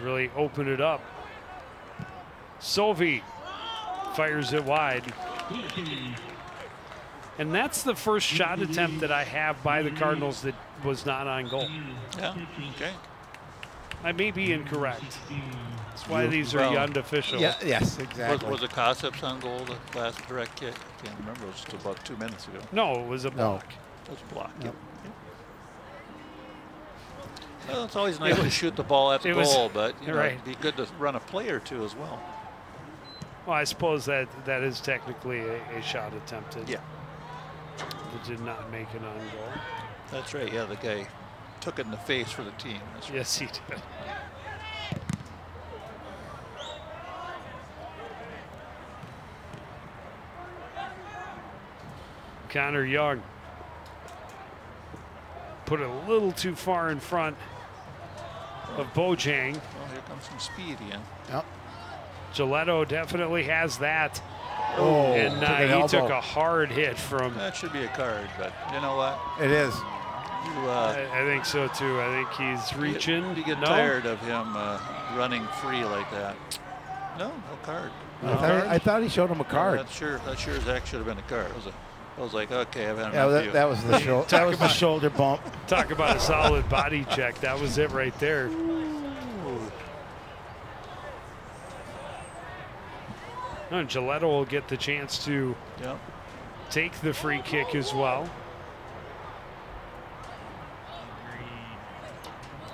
Really opened it up. Sovi fires it wide. And that's the first shot attempt that I have by the Cardinals that was not on goal. Yeah, okay. I may be incorrect. That's why these are unofficial. Yeah, yes, exactly. Was it Kasip's on goal, the last direct kick? I can't remember. It was just about 2 minutes ago. No, it was a block. It was a block. Yep. Well, it's always nice to shoot the ball at the goal, but you know, right. it'd be good to run a play or two as well. Well, I suppose that is technically a shot attempted. Yeah. It did not make it on goal. That's right. Yeah, the guy took it in the face for the team. That's right. Yes, he did. Connor Young put it a little too far in front of Bojang. Well, here comes some speed again. Yep. Giletto definitely has that. Oh, And he took a hard hit from. That should be a card, but you know what? It is. I think so too. I think he's reaching. You get tired of him running free like that. No, no card. No. I thought he showed him a card. That sure as heck should have been a card. I was like, okay, I've had Yeah, enough that was the that was the shoulder bump. Talk about a solid body check. That was it right there. And Giletto will get the chance to take the free kick as well.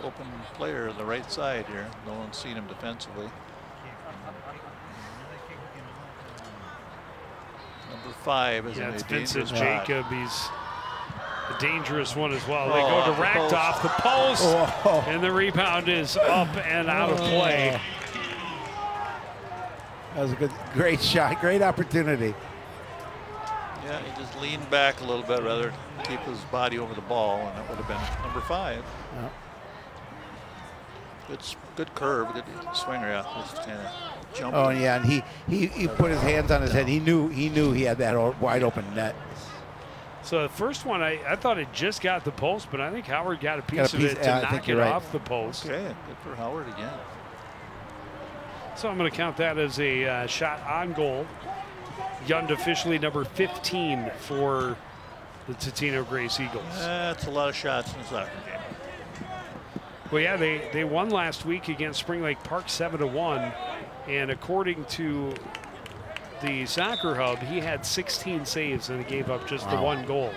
Open player on the right side here. No one's seen him defensively. Number 5 is it's a Vincent dangerous Jacob. He's a dangerous one as well. They go direct off the post, and the rebound is up and out of play. That was a great shot, great opportunity. Yeah, he just leaned back a little bit rather than keep his body over the ball, and that would have been number 5. Yep. Good curve, good swinger out. Just kind of jumping. Oh yeah, and he put his hands on his head. He knew he had that wide open net. So the first one, I thought it just got the post, but I think Howard got a piece of it to knock it off the post. Okay, good for Howard again. So I'm going to count that as a shot on goal. Yund officially number 15 for the Totino Grace Eagles. That's a lot of shots in a soccer game. Well, yeah, they won last week against Spring Lake Park 7-1, and according to the Soccer Hub, he had 16 saves and he gave up just the 1 goal.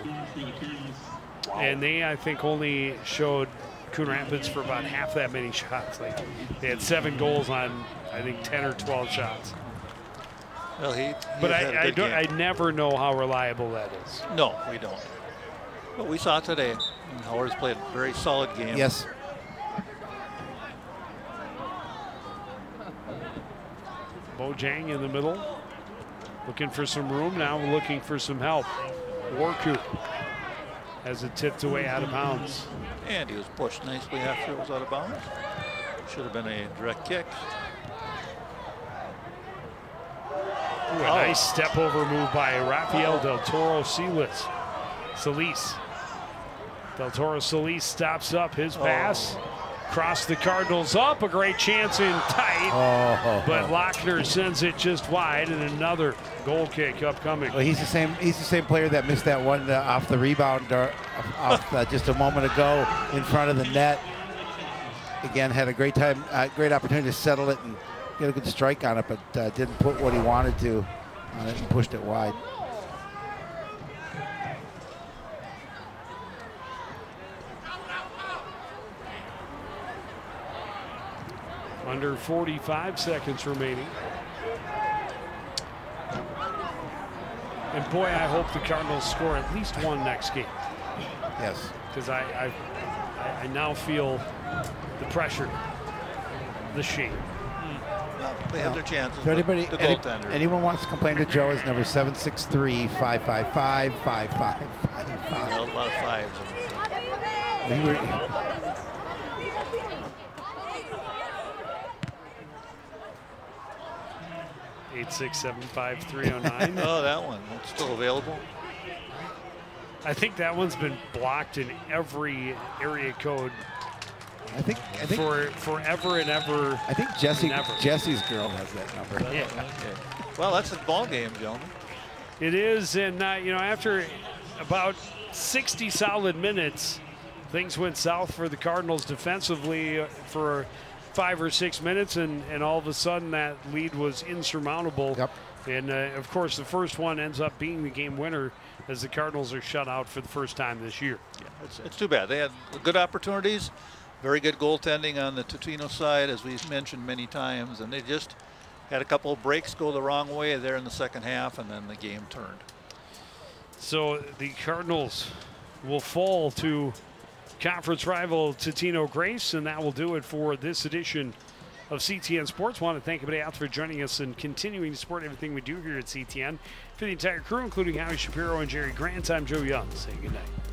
And they, I think, only showed Coon Rapids for about half that many shots. Like they had 7 goals on, I think, 10 or 12 shots. Well, but I never know how reliable that is. No, we don't. But we saw today, and Howard's played a very solid game. Yes. Bojang in the middle, looking for some room now, looking for some help. Warku has it tipped away out of bounds. And he was pushed nicely after it was out of bounds. Should have been a direct kick. Ooh, a nice step over move by Rafael Del Toro Solis. Del Toro Solis stops up his pass. Cross the Cardinals up, a great chance in tight, but Lochner sends it just wide, and another goal kick upcoming. Well, he's the same player that missed that one off the rebound off just a moment ago in front of the net. Again, had a great opportunity to settle it and get a good strike on it, but didn't put what he wanted to on it and pushed it wide. Under 45 seconds remaining. And boy, I hope the Cardinals score at least one next game. Yes. Because I now feel the pressure, the shame. Well, they have their chances. So anyone wants to complain to Joe, is number 763-555-5555. A lot of 5s. 8675309. Oh, that one. It's still available. I think that one's been blocked in every area code. I think for forever and ever. I think Jesse's girl has that number. Yeah. Okay. Well, that's a ball game, gentlemen. It is, and you know, after about 60 solid minutes, things went south for the Cardinals defensively for 5 or 6 minutes, and all of a sudden that lead was insurmountable. Yep. And of course, the first one ends up being the game winner as the Cardinals are shut out for the first time this year. Yeah, it's too bad. They had good opportunities, very good goaltending on the Totino side, as we've mentioned many times, and they just had a couple of breaks go the wrong way there in the second half, and then the game turned. So the Cardinals will fall to conference rival Totino Grace, and that will do it for this edition of CTN Sports. Want to thank everybody else for joining us and continuing to support everything we do here at CTN. For the entire crew, including Howie Shapiro and Jerry Grant, I'm Joe Young. Say good night.